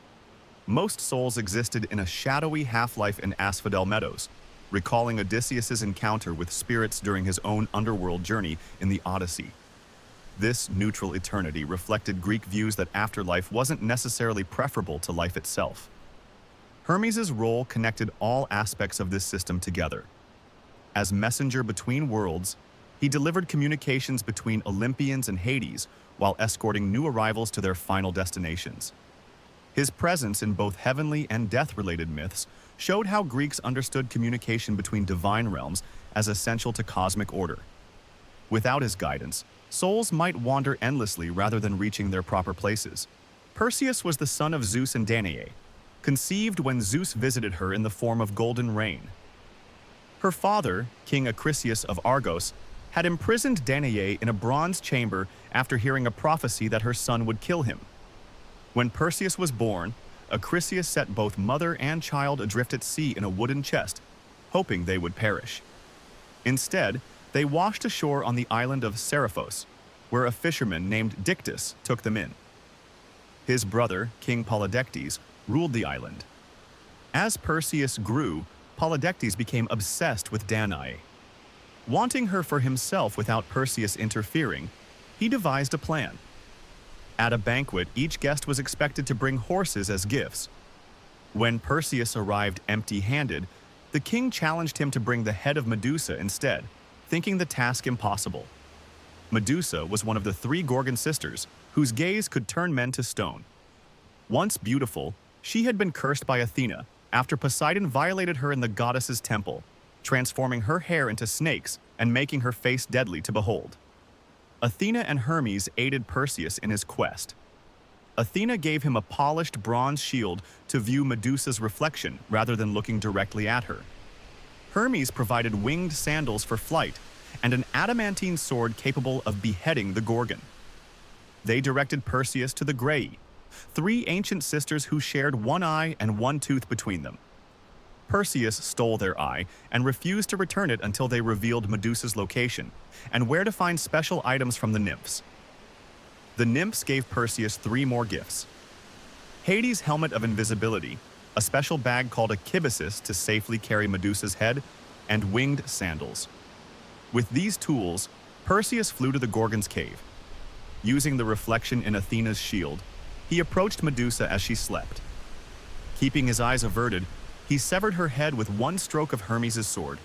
Most souls existed in a shadowy half-life in Asphodel Meadows, recalling Odysseus' encounter with spirits during his own underworld journey in the Odyssey. This neutral eternity reflected Greek views that afterlife wasn't necessarily preferable to life itself. Hermes' role connected all aspects of this system together. As messenger between worlds, he delivered communications between Olympians and Hades while escorting new arrivals to their final destinations. His presence in both heavenly and death-related myths showed how Greeks understood communication between divine realms as essential to cosmic order. Without his guidance, souls might wander endlessly rather than reaching their proper places. Perseus was the son of Zeus and Danae, conceived when Zeus visited her in the form of golden rain. Her father, King Acrisius of Argos, had imprisoned Danae in a bronze chamber after hearing a prophecy that her son would kill him. When Perseus was born, Acrisius set both mother and child adrift at sea in a wooden chest, hoping they would perish. Instead, they washed ashore on the island of Seriphos, where a fisherman named Dictys took them in. His brother, King Polydectes, ruled the island. As Perseus grew, Polydectes became obsessed with Danae. Wanting her for himself without Perseus interfering, he devised a plan. At a banquet, each guest was expected to bring horses as gifts. When Perseus arrived empty-handed, the king challenged him to bring the head of Medusa instead, thinking the task impossible. Medusa was one of the three Gorgon sisters, whose gaze could turn men to stone. Once beautiful, she had been cursed by Athena after Poseidon violated her in the goddess's temple, transforming her hair into snakes and making her face deadly to behold. Athena and Hermes aided Perseus in his quest. Athena gave him a polished bronze shield to view Medusa's reflection rather than looking directly at her. Hermes provided winged sandals for flight and an adamantine sword capable of beheading the Gorgon. They directed Perseus to the Graeae, three ancient sisters who shared one eye and one tooth between them. Perseus stole their eye and refused to return it until they revealed Medusa's location and where to find special items from the nymphs. The nymphs gave Perseus three more gifts: Hades' helmet of invisibility, a special bag called a kibisis to safely carry Medusa's head, and winged sandals. With these tools, Perseus flew to the Gorgon's cave. Using the reflection in Athena's shield, he approached Medusa as she slept. Keeping his eyes averted, he severed her head with one stroke of Hermes' sword.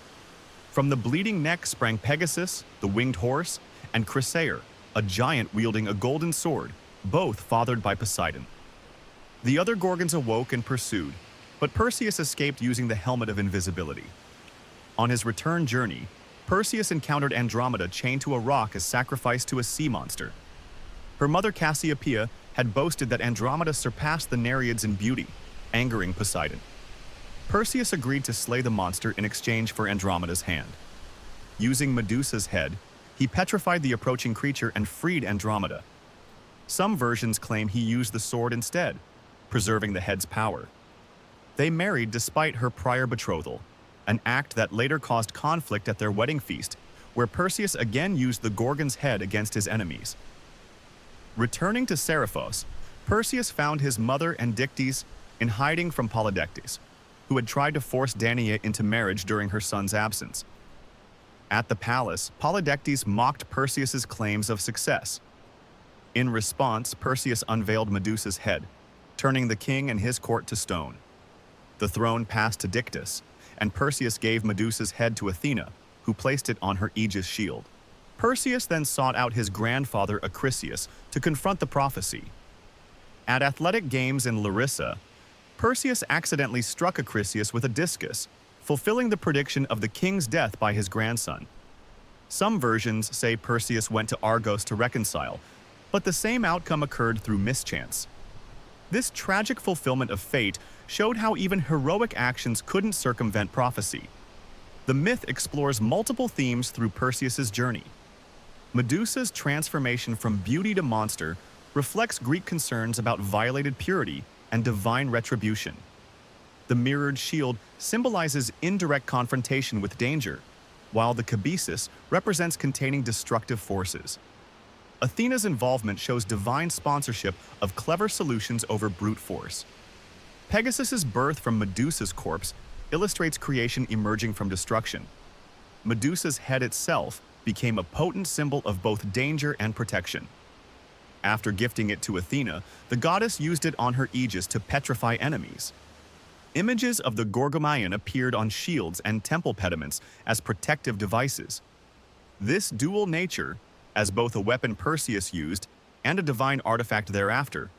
From the bleeding neck sprang Pegasus, the winged horse, and Chrysaor, a giant wielding a golden sword, both fathered by Poseidon. The other Gorgons awoke and pursued, but Perseus escaped using the helmet of invisibility. On his return journey, Perseus encountered Andromeda chained to a rock as sacrifice to a sea monster. Her mother Cassiopeia had boasted that Andromeda surpassed the Nereids in beauty, angering Poseidon. Perseus agreed to slay the monster in exchange for Andromeda's hand. Using Medusa's head, he petrified the approaching creature and freed Andromeda. Some versions claim he used the sword instead, preserving the head's power. They married despite her prior betrothal, an act that later caused conflict at their wedding feast, where Perseus again used the Gorgon's head against his enemies. Returning to Seriphos, Perseus found his mother and Dictys in hiding from Polydectes, who had tried to force Danae into marriage during her son's absence. At the palace, Polydectes mocked Perseus's claims of success. In response, Perseus unveiled Medusa's head, turning the king and his court to stone. The throne passed to Dictys, and Perseus gave Medusa's head to Athena, who placed it on her Aegis shield. Perseus then sought out his grandfather Acrisius to confront the prophecy. At athletic games in Larissa, Perseus accidentally struck Acrisius with a discus, fulfilling the prediction of the king's death by his grandson. Some versions say Perseus went to Argos to reconcile, but the same outcome occurred through mischance. This tragic fulfillment of fate showed how even heroic actions couldn't circumvent prophecy. The myth explores multiple themes through Perseus's journey. Medusa's transformation from beauty to monster reflects Greek concerns about violated purity and divine retribution. The mirrored shield symbolizes indirect confrontation with danger, while the kibisis represents containing destructive forces. Athena's involvement shows divine sponsorship of clever solutions over brute force. Pegasus's birth from Medusa's corpse illustrates creation emerging from destruction. Medusa's head itself became a potent symbol of both danger and protection. After gifting it to Athena, the goddess used it on her Aegis to petrify enemies. Images of the Gorgomaion appeared on shields and temple pediments as protective devices. This dual nature, as both a weapon Perseus used and a divine artifact thereafter,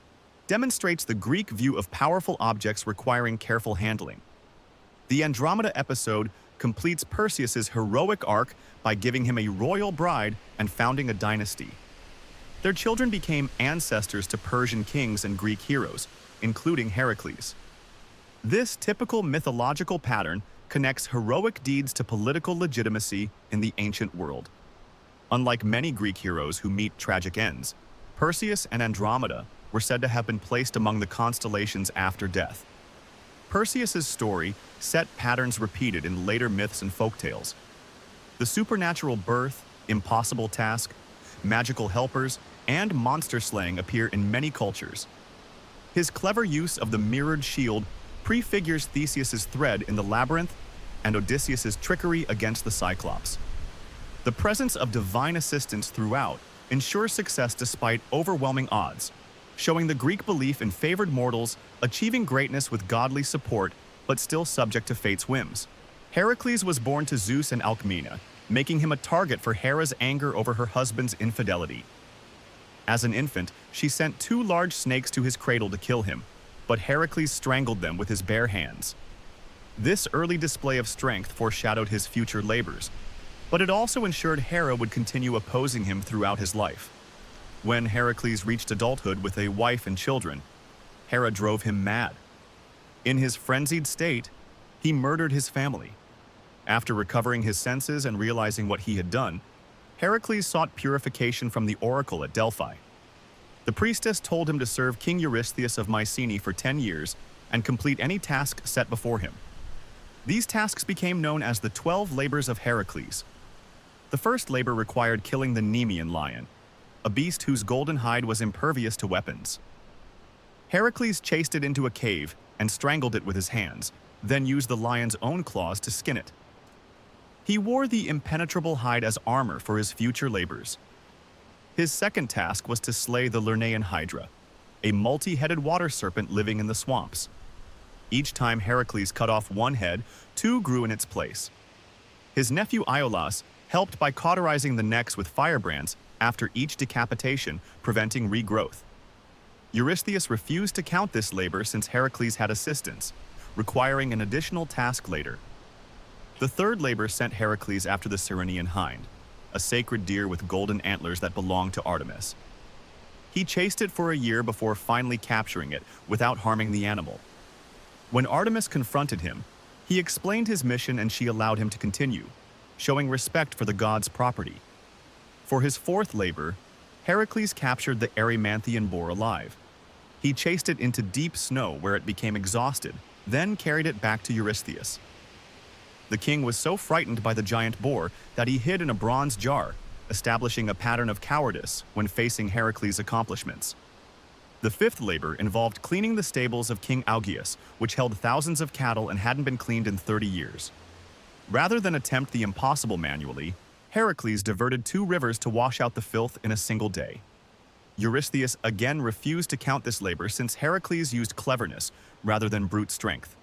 demonstrates the Greek view of powerful objects requiring careful handling. The Andromeda episode completes Perseus's heroic arc by giving him a royal bride and founding a dynasty. Their children became ancestors to Persian kings and Greek heroes, including Heracles. This typical mythological pattern connects heroic deeds to political legitimacy in the ancient world. Unlike many Greek heroes who meet tragic ends, Perseus and Andromeda were said to have been placed among the constellations after death. Perseus's story set patterns repeated in later myths and folktales. The supernatural birth, impossible task, magical helpers, and monster slaying appear in many cultures. His clever use of the mirrored shield prefigures Theseus's thread in the labyrinth and Odysseus's trickery against the Cyclops. The presence of divine assistance throughout ensures success despite overwhelming odds, showing the Greek belief in favored mortals achieving greatness with godly support but still subject to fate's whims. Heracles was born to Zeus and Alcmena, making him a target for Hera's anger over her husband's infidelity. As an infant, she sent 2 large snakes to his cradle to kill him, but Heracles strangled them with his bare hands. This early display of strength foreshadowed his future labors, but it also ensured Hera would continue opposing him throughout his life. When Heracles reached adulthood with a wife and children, Hera drove him mad. In his frenzied state, he murdered his family. After recovering his senses and realizing what he had done, Heracles sought purification from the oracle at Delphi. The priestess told him to serve King Eurystheus of Mycenae for 10 years and complete any task set before him. These tasks became known as the 12 labors of Heracles. The first labor required killing the Nemean lion, a beast whose golden hide was impervious to weapons. Heracles chased it into a cave and strangled it with his hands, then used the lion's own claws to skin it. He wore the impenetrable hide as armor for his future labors. His second task was to slay the Lernaean Hydra, a multi-headed water serpent living in the swamps. Each time Heracles cut off one head, 2 grew in its place. His nephew Iolaus helped by cauterizing the necks with firebrands after each decapitation, preventing regrowth. Eurystheus refused to count this labor since Heracles had assistance, requiring an additional task later. The third labor sent Heracles after the Cyrenian hind, a sacred deer with golden antlers that belonged to Artemis. He chased it for a year before finally capturing it without harming the animal. When Artemis confronted him, he explained his mission and she allowed him to continue, showing respect for the god's property. For his fourth labor, Heracles captured the Erymanthian boar alive. He chased it into deep snow where it became exhausted, then carried it back to Eurystheus. The king was so frightened by the giant boar that he hid in a bronze jar, establishing a pattern of cowardice when facing Heracles' accomplishments. The fifth labor involved cleaning the stables of King Augeas, which held thousands of cattle and hadn't been cleaned in 30 years. Rather than attempt the impossible manually, Heracles diverted 2 rivers to wash out the filth in a single day. Eurystheus again refused to count this labor since Heracles used cleverness rather than brute strength.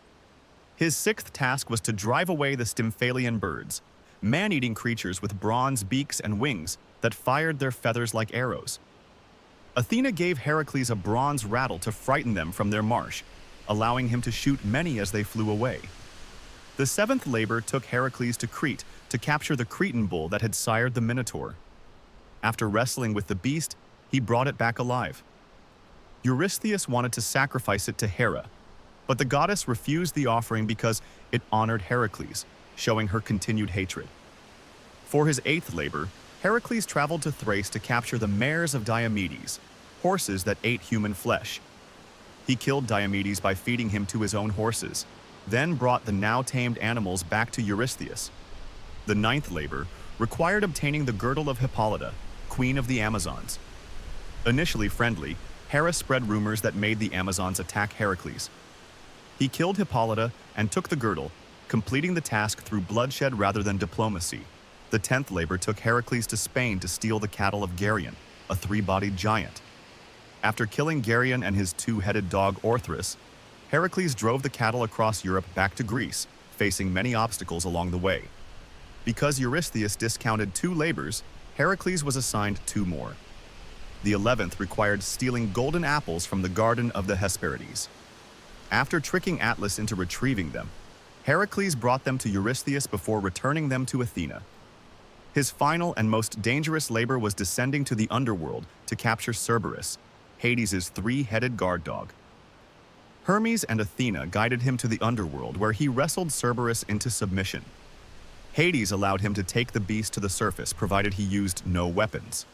His sixth task was to drive away the Stymphalian birds, man-eating creatures with bronze beaks and wings that fired their feathers like arrows. Athena gave Heracles a bronze rattle to frighten them from their marsh, allowing him to shoot many as they flew away. The seventh labor took Heracles to Crete to capture the Cretan bull that had sired the Minotaur. After wrestling with the beast, he brought it back alive. Eurystheus wanted to sacrifice it to Hera, but the goddess refused the offering because it honored Heracles, showing her continued hatred. For his eighth labor, Heracles traveled to Thrace to capture the mares of Diomedes, horses that ate human flesh. He killed Diomedes by feeding him to his own horses, then brought the now-tamed animals back to Eurystheus. The ninth labor required obtaining the girdle of Hippolyta, queen of the Amazons. Initially friendly, Hera spread rumors that made the Amazons attack Heracles. He killed Hippolyta and took the girdle, completing the task through bloodshed rather than diplomacy. The 10th labor took Heracles to Spain to steal the cattle of Geryon, a 3-bodied giant. After killing Geryon and his 2-headed dog Orthrus, Heracles drove the cattle across Europe back to Greece, facing many obstacles along the way. Because Eurystheus discounted 2 labors, Heracles was assigned 2 more. The 11th required stealing golden apples from the Garden of the Hesperides. After tricking Atlas into retrieving them, Heracles brought them to Eurystheus before returning them to Athena. His final and most dangerous labor was descending to the underworld to capture Cerberus, Hades' 3-headed guard dog. Hermes and Athena guided him to the underworld where he wrestled Cerberus into submission. Hades allowed him to take the beast to the surface provided he used no weapons.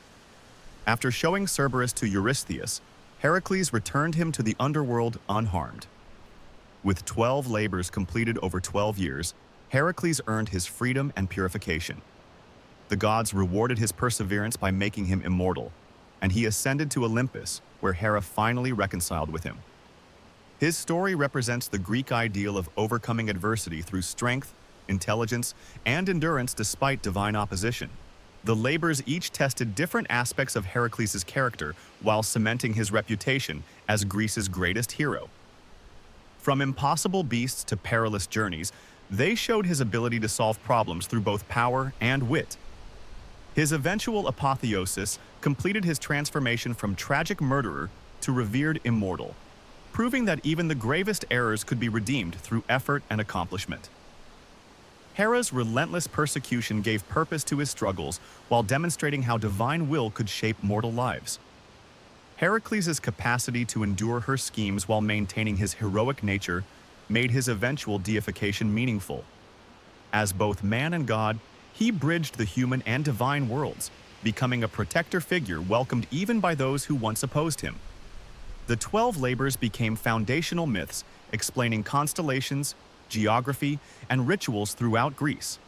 After showing Cerberus to Eurystheus, Heracles returned him to the underworld unharmed. With 12 labors completed over 12 years, Heracles earned his freedom and purification. The gods rewarded his perseverance by making him immortal, and he ascended to Olympus, where Hera finally reconciled with him. His story represents the Greek ideal of overcoming adversity through strength, intelligence, and endurance despite divine opposition. The labors each tested different aspects of Heracles' character while cementing his reputation as Greece's greatest hero. From impossible beasts to perilous journeys, they showed his ability to solve problems through both power and wit. His eventual apotheosis completed his transformation from tragic murderer to revered immortal, proving that even the gravest errors could be redeemed through effort and accomplishment. Hera's relentless persecution gave purpose to his struggles while demonstrating how divine will could shape mortal lives. Heracles' capacity to endure her schemes while maintaining his heroic nature made his eventual deification meaningful. As both man and god, he bridged the human and divine worlds, becoming a protector figure welcomed even by those who once opposed him. The 12 labors became foundational myths explaining constellations, geography, and rituals throughout Greece.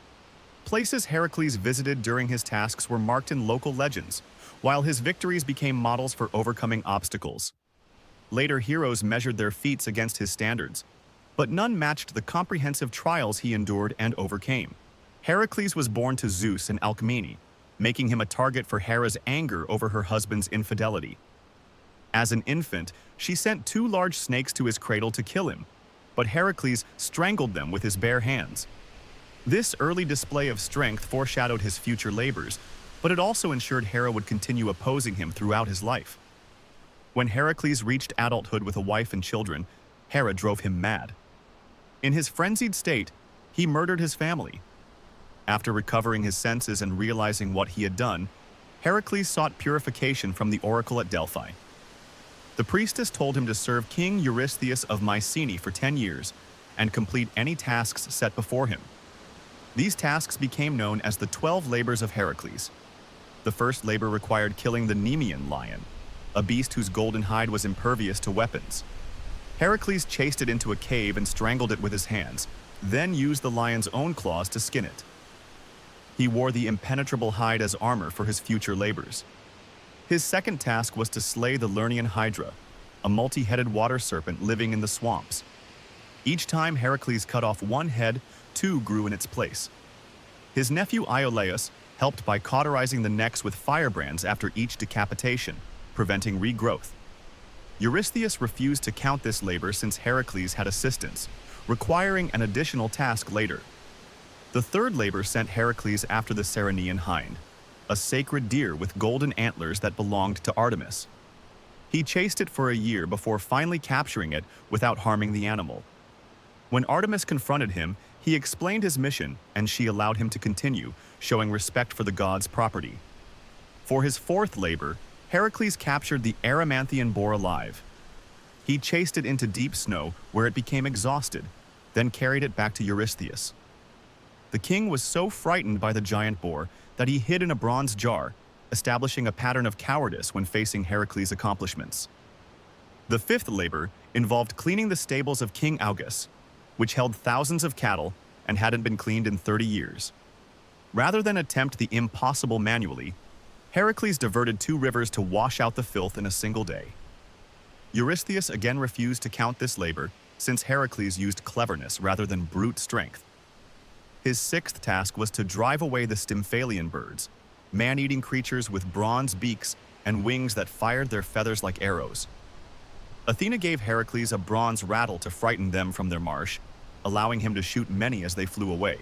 Places Heracles visited during his tasks were marked in local legends, while his victories became models for overcoming obstacles. Later heroes measured their feats against his standards, but none matched the comprehensive trials he endured and overcame. Heracles was born to Zeus and Alcmene, making him a target for Hera's anger over her husband's infidelity. As an infant, she sent 2 large snakes to his cradle to kill him, but Heracles strangled them with his bare hands. This early display of strength foreshadowed his future labors, but it also ensured Hera would continue opposing him throughout his life. When Heracles reached adulthood with a wife and children, Hera drove him mad. In his frenzied state, he murdered his family. After recovering his senses and realizing what he had done, Heracles sought purification from the oracle at Delphi. The priestess told him to serve King Eurystheus of Mycenae for 10 years and complete any tasks set before him. These tasks became known as the 12 labors of Heracles. The first labor required killing the Nemean lion, a beast whose golden hide was impervious to weapons. Heracles chased it into a cave and strangled it with his hands, then used the lion's own claws to skin it. He wore the impenetrable hide as armor for his future labors. His second task was to slay the Lernaean Hydra, a multi-headed water serpent living in the swamps. Each time Heracles cut off one head, 2 grew in its place. His nephew Iolaus helped by cauterizing the necks with firebrands after each decapitation, preventing regrowth. Eurystheus refused to count this labor since Heracles had assistance, requiring an additional task later. The third labor sent Heracles after the Ceryneian hind, a sacred deer with golden antlers that belonged to Artemis. He chased it for a year before finally capturing it without harming the animal. When Artemis confronted him, he explained his mission and she allowed him to continue, showing respect for the god's property. For his fourth labor, Heracles captured the Erymanthian boar alive. He chased it into deep snow where it became exhausted, then carried it back to Eurystheus. The king was so frightened by the giant boar that he hid in a bronze jar, establishing a pattern of cowardice when facing Heracles' accomplishments. The fifth labor involved cleaning the stables of King Augeas, which held thousands of cattle and hadn't been cleaned in 30 years. Rather than attempt the impossible manually, Heracles diverted 2 rivers to wash out the filth in a single day. Eurystheus again refused to count this labor since Heracles used cleverness rather than brute strength. His sixth task was to drive away the Stymphalian birds, man-eating creatures with bronze beaks and wings that fired their feathers like arrows. Athena gave Heracles a bronze rattle to frighten them from their marsh, allowing him to shoot many as they flew away.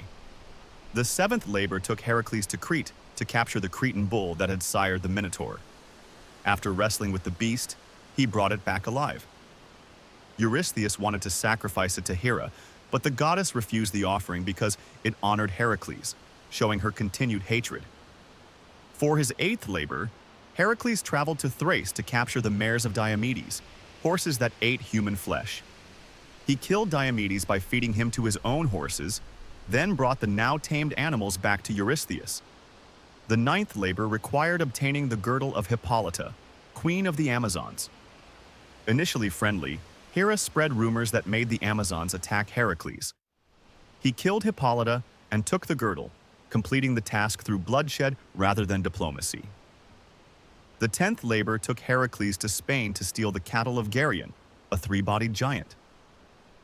The seventh labor took Heracles to Crete to capture the Cretan bull that had sired the Minotaur. After wrestling with the beast, he brought it back alive. Eurystheus wanted to sacrifice it to Hera, but the goddess refused the offering because it honored Heracles, showing her continued hatred. For his eighth labor, Heracles traveled to Thrace to capture the mares of Diomedes, horses that ate human flesh. He killed Diomedes by feeding him to his own horses, then brought the now tamed animals back to Eurystheus. The ninth labor required obtaining the girdle of Hippolyta, queen of the Amazons. Initially friendly, Hera spread rumors that made the Amazons attack Heracles. He killed Hippolyta and took the girdle, completing the task through bloodshed rather than diplomacy. The 10th labor took Heracles to Spain to steal the cattle of Geryon, a three-bodied giant.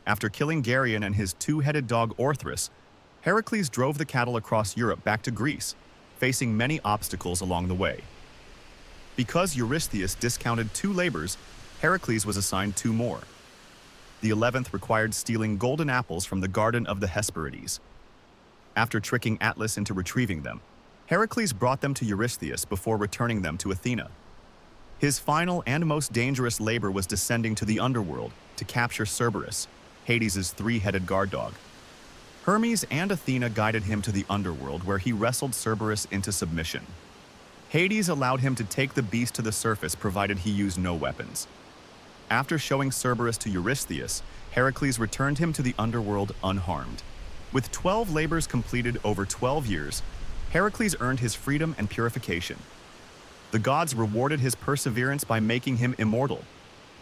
After killing Geryon and his two-headed dog Orthrus, Heracles drove the cattle across Europe back to Greece, facing many obstacles along the way. Because Eurystheus discounted 2 labors, Heracles was assigned 2 more. The 11th required stealing golden apples from the Garden of the Hesperides. After tricking Atlas into retrieving them, Heracles brought them to Eurystheus before returning them to Athena. His final and most dangerous labor was descending to the underworld to capture Cerberus, Hades' 3-headed guard dog. Hermes and Athena guided him to the underworld where he wrestled Cerberus into submission. Hades allowed him to take the beast to the surface provided he used no weapons. After showing Cerberus to Eurystheus, Heracles returned him to the underworld unharmed. With 12 labors completed over 12 years, Heracles earned his freedom and purification. The gods rewarded his perseverance by making him immortal,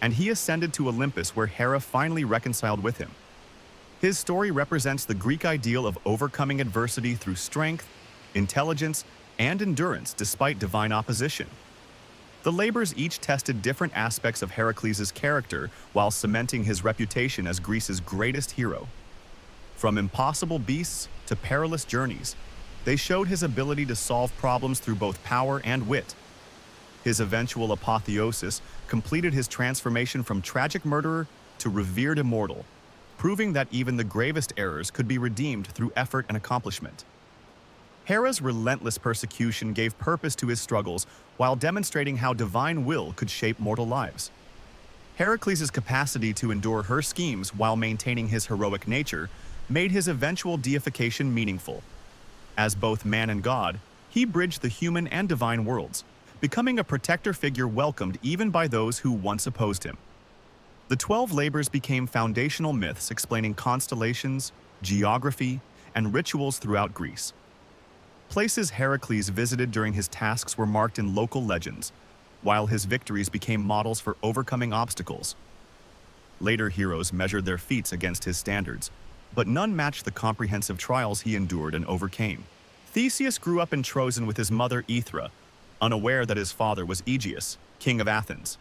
and he ascended to Olympus where Hera finally reconciled with him. His story represents the Greek ideal of overcoming adversity through strength, intelligence, and endurance despite divine opposition. The labors each tested different aspects of Heracles' character while cementing his reputation as Greece's greatest hero. From impossible beasts to perilous journeys, they showed his ability to solve problems through both power and wit. His eventual apotheosis completed his transformation from tragic murderer to revered immortal, proving that even the gravest errors could be redeemed through effort and accomplishment. Hera's relentless persecution gave purpose to his struggles while demonstrating how divine will could shape mortal lives. Heracles' capacity to endure her schemes while maintaining his heroic nature made his eventual deification meaningful. As both man and god, he bridged the human and divine worlds, becoming a protector figure welcomed even by those who once opposed him. The 12 labors became foundational myths explaining constellations, geography, and rituals throughout Greece. Places Heracles visited during his tasks were marked in local legends, while his victories became models for overcoming obstacles. Later heroes measured their feats against his standards, but none matched the comprehensive trials he endured and overcame. Theseus grew up in Troezen with his mother Aethra, unaware that his father was Aegeus, king of Athens.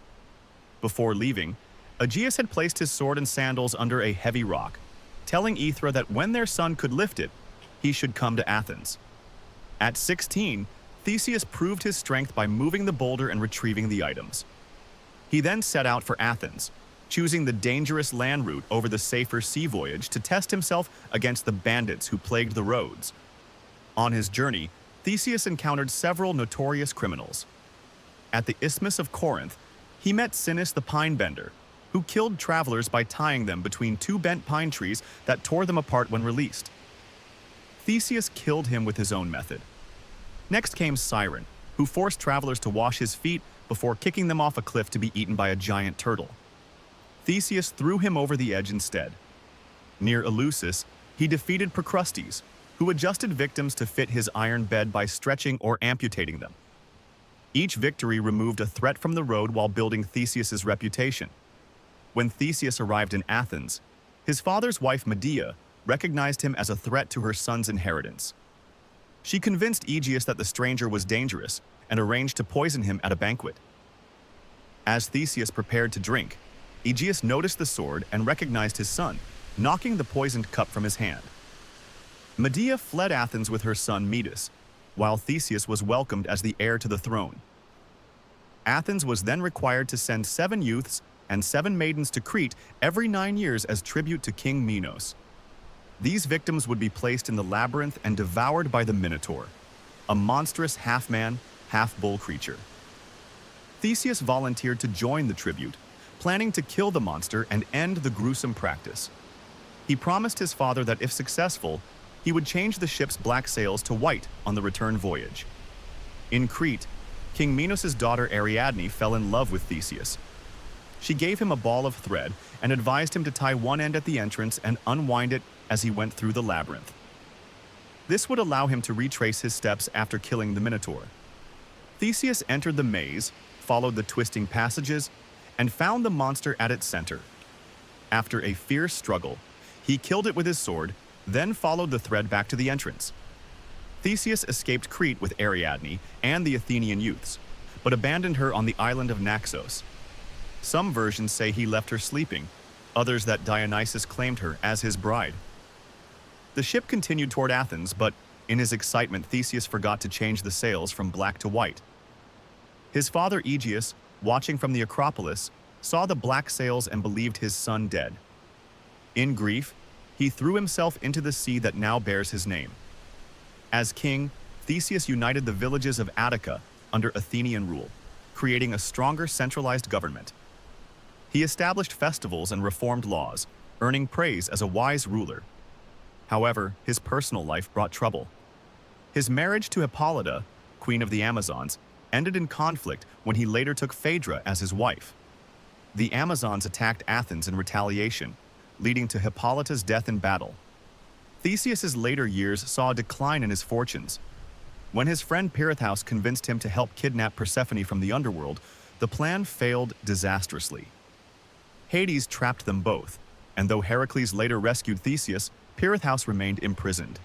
Before leaving, Aegeus had placed his sword and sandals under a heavy rock, telling Aethra that when their son could lift it, he should come to Athens. At 16, Theseus proved his strength by moving the boulder and retrieving the items. He then set out for Athens, choosing the dangerous land route over the safer sea voyage to test himself against the bandits who plagued the roads. On his journey, Theseus encountered several notorious criminals. At the Isthmus of Corinth, he met Sinis the Pine Bender, who killed travelers by tying them between 2 bent pine trees that tore them apart when released. Theseus killed him with his own method. Next came Siren, who forced travelers to wash his feet before kicking them off a cliff to be eaten by a giant turtle. Theseus threw him over the edge instead. Near Eleusis, he defeated Procrustes, who adjusted victims to fit his iron bed by stretching or amputating them. Each victory removed a threat from the road while building Theseus's reputation. When Theseus arrived in Athens, his father's wife Medea recognized him as a threat to her son's inheritance. She convinced Aegeus that the stranger was dangerous and arranged to poison him at a banquet. As Theseus prepared to drink, Aegeus noticed the sword and recognized his son, knocking the poisoned cup from his hand. Medea fled Athens with her son Medas, while Theseus was welcomed as the heir to the throne. Athens was then required to send 7 youths and 7 maidens to Crete every 9 years as tribute to King Minos. These victims would be placed in the labyrinth and devoured by the Minotaur, a monstrous half-man, half-bull creature. Theseus volunteered to join the tribute, planning to kill the monster and end the gruesome practice. He promised his father that if successful, he would change the ship's black sails to white on the return voyage. In Crete, King Minos' daughter Ariadne fell in love with Theseus. She gave him a ball of thread and advised him to tie one end at the entrance and unwind it as he went through the labyrinth. This would allow him to retrace his steps after killing the Minotaur. Theseus entered the maze, followed the twisting passages, and found the monster at its center. After a fierce struggle, he killed it with his sword, then followed the thread back to the entrance. Theseus escaped Crete with Ariadne and the Athenian youths, but abandoned her on the island of Naxos. Some versions say he left her sleeping, others that Dionysus claimed her as his bride. The ship continued toward Athens, but in his excitement, Theseus forgot to change the sails from black to white. His father Aegeus, watching from the Acropolis, saw the black sails and believed his son dead. In grief, he threw himself into the sea that now bears his name. As king, Theseus united the villages of Attica under Athenian rule, creating a stronger centralized government. He established festivals and reformed laws, earning praise as a wise ruler. However, his personal life brought trouble. His marriage to Hippolyta, queen of the Amazons, ended in conflict when he later took Phaedra as his wife. The Amazons attacked Athens in retaliation, leading to Hippolyta's death in battle. Theseus's later years saw a decline in his fortunes. When his friend Pirithous convinced him to help kidnap Persephone from the underworld, the plan failed disastrously. Hades trapped them both, and though Heracles later rescued Theseus, Pirithous remained imprisoned.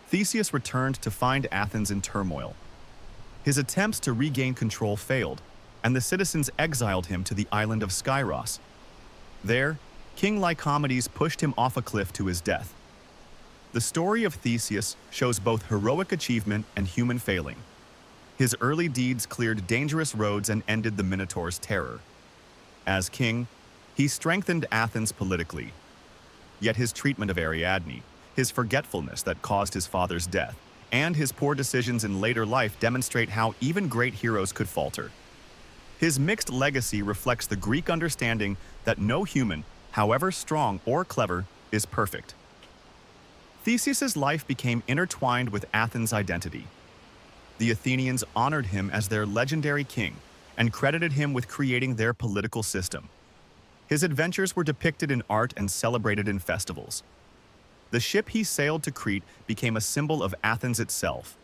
Theseus returned to find Athens in turmoil. His attempts to regain control failed, and the citizens exiled him to the island of Skyros. There, King Lycomedes pushed him off a cliff to his death. The story of Theseus shows both heroic achievement and human failing. His early deeds cleared dangerous roads and ended the Minotaur's terror. As king, he strengthened Athens politically. Yet his treatment of Ariadne, his forgetfulness that caused his father's death, and his poor decisions in later life demonstrate how even great heroes could falter. His mixed legacy reflects the Greek understanding that no human, however strong or clever, is perfect. Theseus's life became intertwined with Athens' identity. The Athenians honored him as their legendary king and credited him with creating their political system. His adventures were depicted in art and celebrated in festivals. The ship he sailed to Crete became a symbol of Athens itself,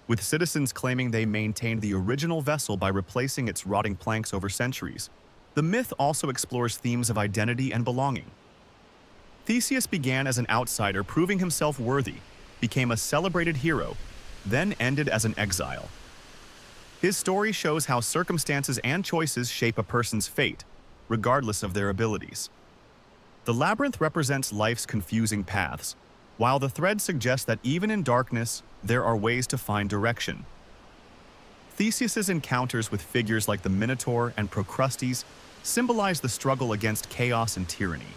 with citizens claiming they maintained the original vessel by replacing its rotting planks over centuries. The myth also explores themes of identity and belonging. Theseus began as an outsider, proving himself worthy, became a celebrated hero, then ended as an exile. His story shows how circumstances and choices shape a person's fate, regardless of their abilities. The labyrinth represents life's confusing paths, while the thread suggests that even in darkness, there are ways to find direction. Theseus's encounters with figures like the Minotaur and Procrustes symbolize the struggle against chaos and tyranny.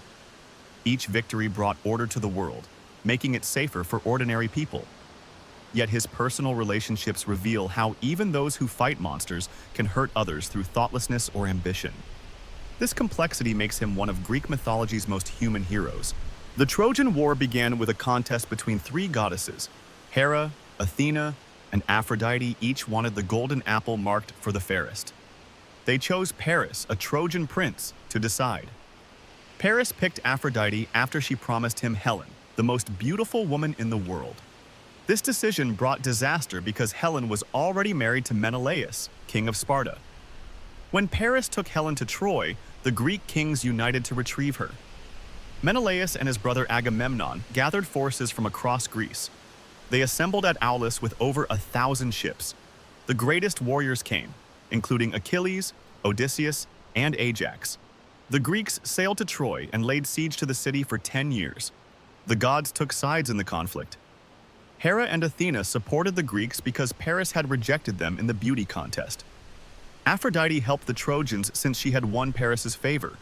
Each victory brought order to the world, making it safer for ordinary people. Yet his personal relationships reveal how even those who fight monsters can hurt others through thoughtlessness or ambition. This complexity makes him one of Greek mythology's most human heroes. The Trojan War began with a contest between three goddesses, Hera, Athena, and Aphrodite. Each wanted the golden apple marked for the fairest. They chose Paris, a Trojan prince, to decide. Paris picked Aphrodite after she promised him Helen, the most beautiful woman in the world. This decision brought disaster because Helen was already married to Menelaus, king of Sparta. When Paris took Helen to Troy, the Greek kings united to retrieve her. Menelaus and his brother Agamemnon gathered forces from across Greece. They assembled at Aulis with over 1,000 ships. The greatest warriors came, including Achilles, Odysseus, and Ajax. The Greeks sailed to Troy and laid siege to the city for 10 years. The gods took sides in the conflict. Hera and Athena supported the Greeks because Paris had rejected them in the beauty contest. Aphrodite helped the Trojans since she had won Paris's favor.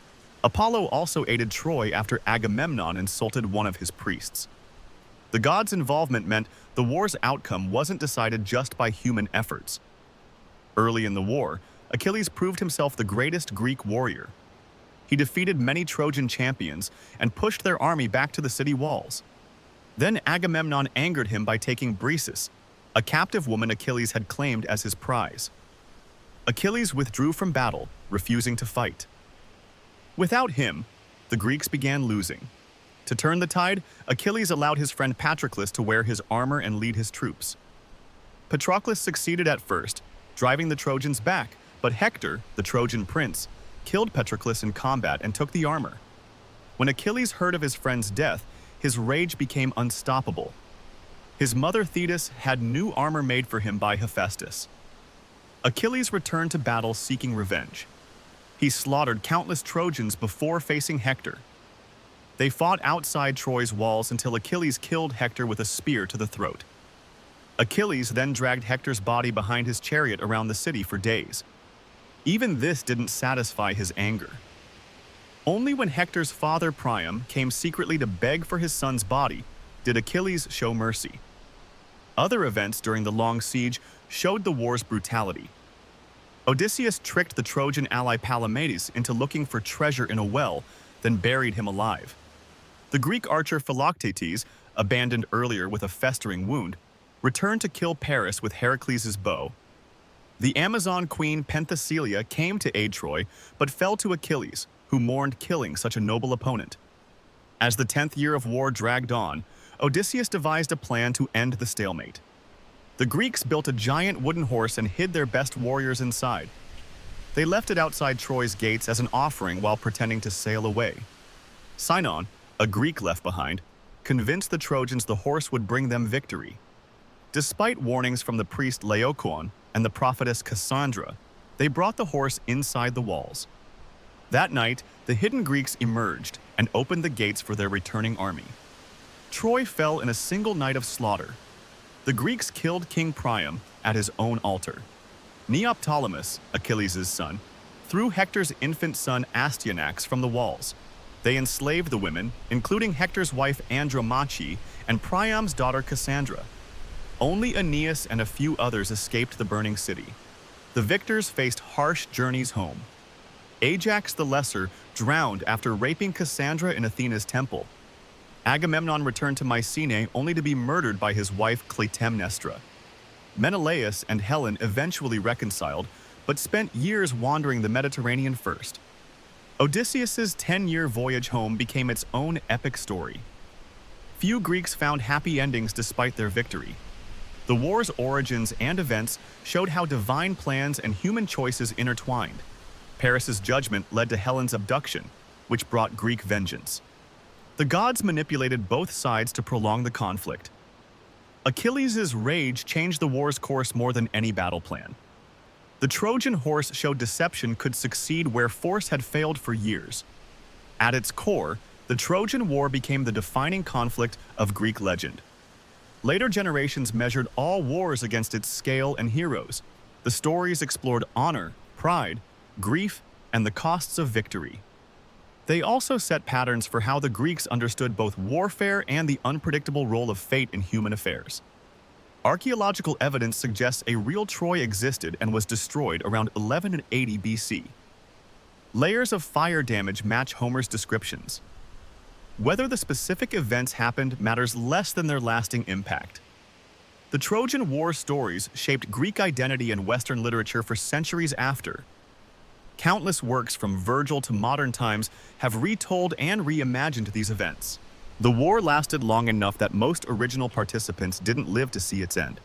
Apollo also aided Troy after Agamemnon insulted one of his priests. The gods' involvement meant the war's outcome wasn't decided just by human efforts. Early in the war, Achilles proved himself the greatest Greek warrior. He defeated many Trojan champions and pushed their army back to the city walls. Then Agamemnon angered him by taking Briseis, a captive woman Achilles had claimed as his prize. Achilles withdrew from battle, refusing to fight. Without him, the Greeks began losing. To turn the tide, Achilles allowed his friend Patroclus to wear his armor and lead his troops. Patroclus succeeded at first, driving the Trojans back, but Hector, the Trojan prince, killed Patroclus in combat and took the armor. When Achilles heard of his friend's death, his rage became unstoppable. His mother Thetis had new armor made for him by Hephaestus. Achilles returned to battle seeking revenge. He slaughtered countless Trojans before facing Hector. They fought outside Troy's walls until Achilles killed Hector with a spear to the throat. Achilles then dragged Hector's body behind his chariot around the city for days. Even this didn't satisfy his anger. Only when Hector's father Priam came secretly to beg for his son's body did Achilles show mercy. Other events during the long siege showed the war's brutality. Odysseus tricked the Trojan ally Palamedes into looking for treasure in a well, then buried him alive. The Greek archer Philoctetes, abandoned earlier with a festering wound, returned to kill Paris with Heracles' bow. The Amazon queen Penthesilea came to aid Troy, but fell to Achilles, who mourned killing such a noble opponent. As the 10th year of war dragged on, Odysseus devised a plan to end the stalemate. The Greeks built a giant wooden horse and hid their best warriors inside. They left it outside Troy's gates as an offering while pretending to sail away. Sinon, a Greek left behind, convinced the Trojans the horse would bring them victory. Despite warnings from the priest Laocoon and the prophetess Cassandra, they brought the horse inside the walls. That night, the hidden Greeks emerged and opened the gates for their returning army. Troy fell in a single night of slaughter. The Greeks killed King Priam at his own altar. Neoptolemus, Achilles' son, threw Hector's infant son Astyanax from the walls. They enslaved the women, including Hector's wife Andromache and Priam's daughter Cassandra. Only Aeneas and a few others escaped the burning city. The victors faced harsh journeys home. Ajax the Lesser drowned after raping Cassandra in Athena's temple. Agamemnon returned to Mycenae only to be murdered by his wife Clytemnestra. Menelaus and Helen eventually reconciled, but spent years wandering the Mediterranean first. Odysseus' 10-year voyage home became its own epic story. Few Greeks found happy endings despite their victory. The war's origins and events showed how divine plans and human choices intertwined. Paris's judgment led to Helen's abduction, which brought Greek vengeance. The gods manipulated both sides to prolong the conflict. Achilles' rage changed the war's course more than any battle plan. The Trojan horse showed deception could succeed where force had failed for years. At its core, the Trojan War became the defining conflict of Greek legend. Later generations measured all wars against its scale and heroes. The stories explored honor, pride, grief, and the costs of victory. They also set patterns for how the Greeks understood both warfare and the unpredictable role of fate in human affairs. Archaeological evidence suggests a real Troy existed and was destroyed around 1180 BC. Layers of fire damage match Homer's descriptions. Whether the specific events happened matters less than their lasting impact. The Trojan War stories shaped Greek identity and Western literature for centuries after. Countless works from Virgil to modern times have retold and reimagined these events. The war lasted long enough that most original participants didn't live to see its end.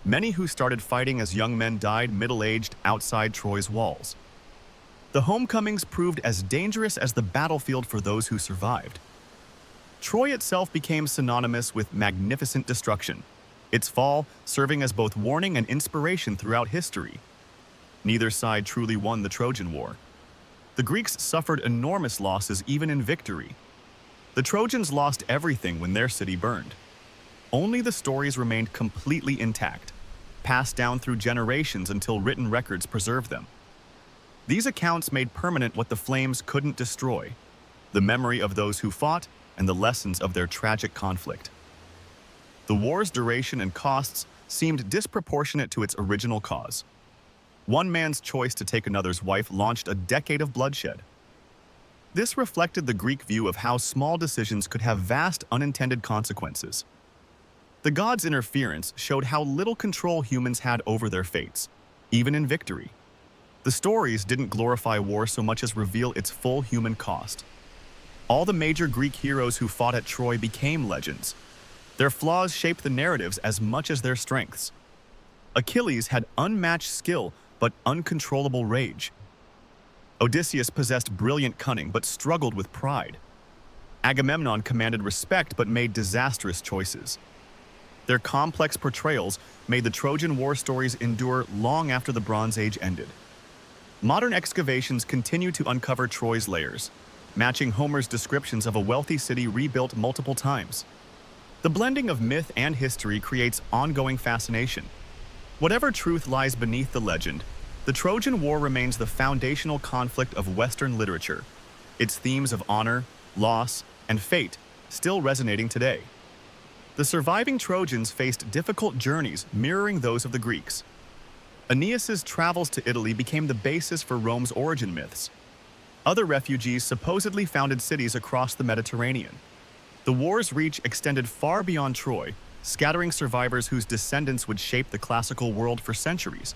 Many who started fighting as young men died middle-aged outside Troy's walls. The homecomings proved as dangerous as the battlefield for those who survived. Troy itself became synonymous with magnificent destruction, its fall serving as both warning and inspiration throughout history. Neither side truly won the Trojan War. The Greeks suffered enormous losses even in victory. The Trojans lost everything when their city burned. Only the stories remained completely intact, passed down through generations until written records preserved them. These accounts made permanent what the flames couldn't destroy: the memory of those who fought and the lessons of their tragic conflict. The war's duration and costs seemed disproportionate to its original cause. One man's choice to take another's wife launched a decade of bloodshed. This reflected the Greek view of how small decisions could have vast unintended consequences. The gods' interference showed how little control humans had over their fates, even in victory. The stories didn't glorify war so much as reveal its full human cost. All the major Greek heroes who fought at Troy became legends. Their flaws shaped the narratives as much as their strengths. Achilles had unmatched skill but uncontrollable rage. Odysseus possessed brilliant cunning but struggled with pride. Agamemnon commanded respect but made disastrous choices. Their complex portrayals made the Trojan War stories endure long after the Bronze Age ended. Modern excavations continue to uncover Troy's layers, matching Homer's descriptions of a wealthy city rebuilt multiple times. The blending of myth and history creates ongoing fascination. Whatever truth lies beneath the legend, the Trojan War remains the foundational conflict of Western literature, its themes of honor, loss, and fate still resonating today. The surviving Trojans faced difficult journeys mirroring those of the Greeks. Aeneas's travels to Italy became the basis for Rome's origin myths. Other refugees supposedly founded cities across the Mediterranean. The war's reach extended far beyond Troy, scattering survivors whose descendants would shape the classical world for centuries.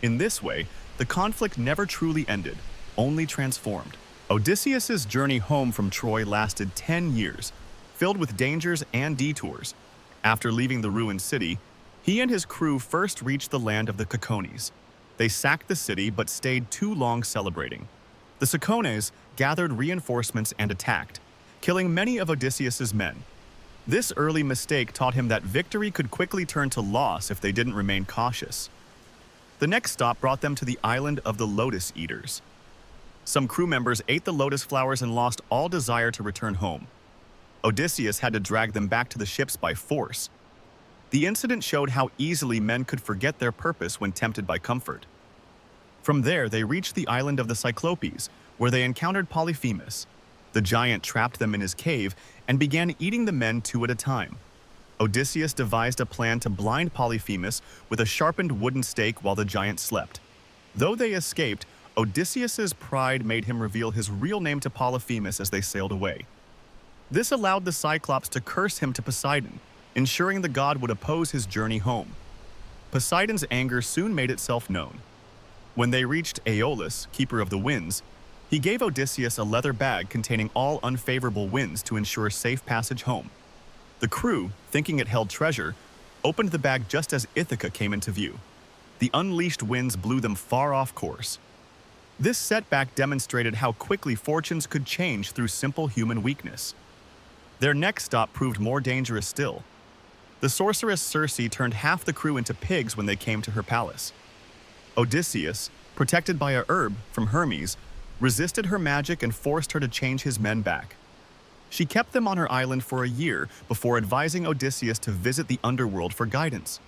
In this way, the conflict never truly ended, only transformed. Odysseus's journey home from Troy lasted 10 years, filled with dangers and detours. After leaving the ruined city, he and his crew first reached the land of the Cacones. They sacked the city but stayed too long celebrating. The Cacones gathered reinforcements and attacked, killing many of Odysseus's men. This early mistake taught him that victory could quickly turn to loss if they didn't remain cautious. The next stop brought them to the island of the Lotus Eaters. Some crew members ate the lotus flowers and lost all desire to return home. Odysseus had to drag them back to the ships by force. The incident showed how easily men could forget their purpose when tempted by comfort. From there, they reached the island of the Cyclopes, where they encountered Polyphemus. The giant trapped them in his cave and began eating the men two at a time. Odysseus devised a plan to blind Polyphemus with a sharpened wooden stake while the giant slept. Though they escaped, Odysseus's pride made him reveal his real name to Polyphemus as they sailed away. This allowed the Cyclops to curse him to Poseidon, ensuring the god would oppose his journey home. Poseidon's anger soon made itself known. When they reached Aeolus, keeper of the winds, he gave Odysseus a leather bag containing all unfavorable winds to ensure safe passage home. The crew, thinking it held treasure, opened the bag just as Ithaca came into view. The unleashed winds blew them far off course. This setback demonstrated how quickly fortunes could change through simple human weakness. Their next stop proved more dangerous still. The sorceress Circe turned half the crew into pigs when they came to her palace. Odysseus, protected by a herb from Hermes, resisted her magic and forced her to change his men back. She kept them on her island for a year before advising Odysseus to visit the underworld for guidance.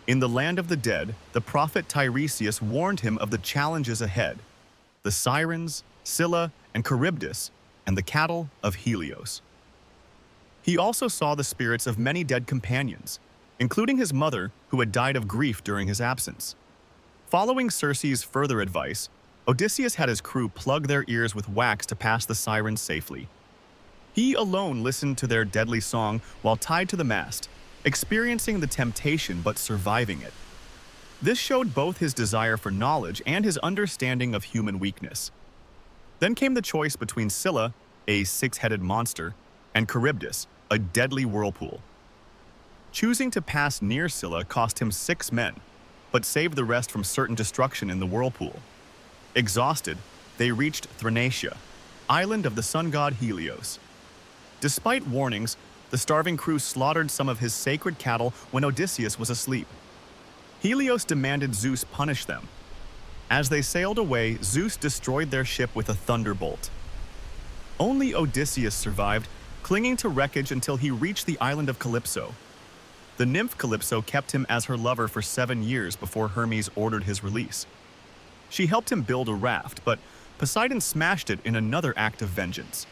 In the land of the dead, the prophet Tiresias warned him of the challenges ahead: the Sirens, Scylla, and Charybdis, and the cattle of Helios. He also saw the spirits of many dead companions, including his mother, who had died of grief during his absence. Following Circe's further advice, Odysseus had his crew plug their ears with wax to pass the sirens safely. He alone listened to their deadly song while tied to the mast, experiencing the temptation but surviving it. This showed both his desire for knowledge and his understanding of human weakness. Then came the choice between Scylla, a six-headed monster, and Charybdis, a deadly whirlpool. Choosing to pass near Scylla cost him 6 men, but saved the rest from certain destruction in the whirlpool. Exhausted, they reached Thrinacia, island of the sun god Helios. Despite warnings, the starving crew slaughtered some of his sacred cattle when Odysseus was asleep. Helios demanded Zeus punish them. As they sailed away, Zeus destroyed their ship with a thunderbolt. Only Odysseus survived, clinging to wreckage until he reached the island of Calypso. The nymph Calypso kept him as her lover for 7 years before Hermes ordered his release. She helped him build a raft, but Poseidon smashed it in another act of vengeance.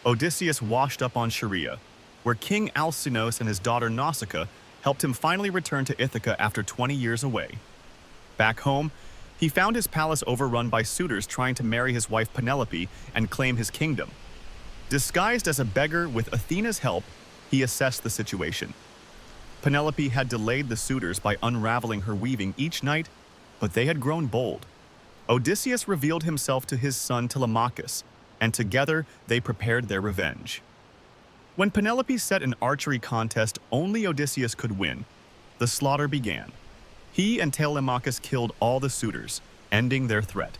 Odysseus washed up on Scheria, where King Alcinous and his daughter Nausicaa helped him finally return to Ithaca after 20 years away. Back home, he found his palace overrun by suitors trying to marry his wife Penelope and claim his kingdom. Disguised as a beggar with Athena's help, he assessed the situation. Penelope had delayed the suitors by unraveling her weaving each night, but they had grown bold. Odysseus revealed himself to his son Telemachus, and together they prepared their revenge. When Penelope set an archery contest only Odysseus could win, the slaughter began. He and Telemachus killed all the suitors, ending their threat.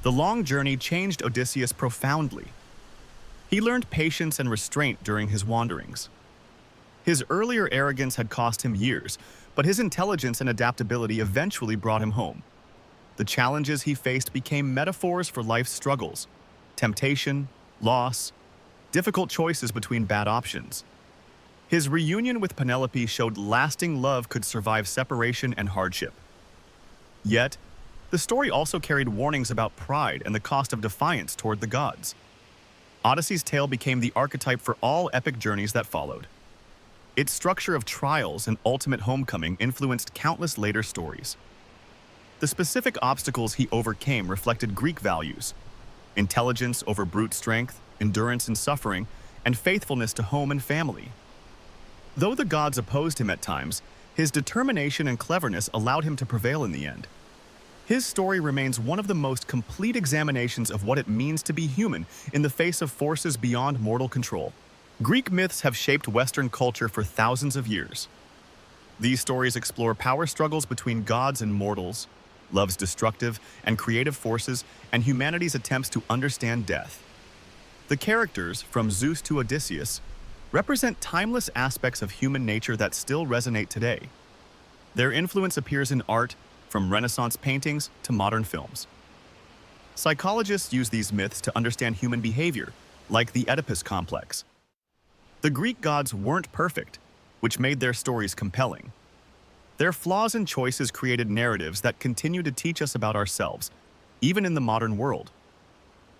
The long journey changed Odysseus profoundly. He learned patience and restraint during his wanderings. His earlier arrogance had cost him years, but his intelligence and adaptability eventually brought him home. The challenges he faced became metaphors for life's struggles: temptation, loss, difficult choices between bad options. His reunion with Penelope showed lasting love could survive separation and hardship. Yet, the story also carried warnings about pride and the cost of defiance toward the gods. Odyssey's tale became the archetype for all epic journeys that followed. Its structure of trials and ultimate homecoming influenced countless later stories. The specific obstacles he overcame reflected Greek values: intelligence over brute strength, endurance in suffering, and faithfulness to home and family. Though the gods opposed him at times, his determination and cleverness allowed him to prevail in the end. His story remains one of the most complete examinations of what it means to be human in the face of forces beyond mortal control. Greek myths have shaped Western culture for thousands of years. These stories explore power struggles between gods and mortals, love's destructive and creative forces, and humanity's attempts to understand death. The characters, from Zeus to Odysseus, represent timeless aspects of human nature that still resonate today. Their influence appears in art, from Renaissance paintings to modern films. Psychologists use these myths to understand human behavior, like the Oedipus complex. The Greek gods weren't perfect, which made their stories compelling. Their flaws and choices created narratives that continue to teach us about ourselves, even in the modern world.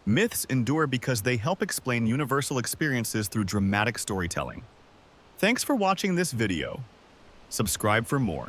Myths endure because they help explain universal experiences through dramatic storytelling. Thanks for watching this video. Subscribe for more.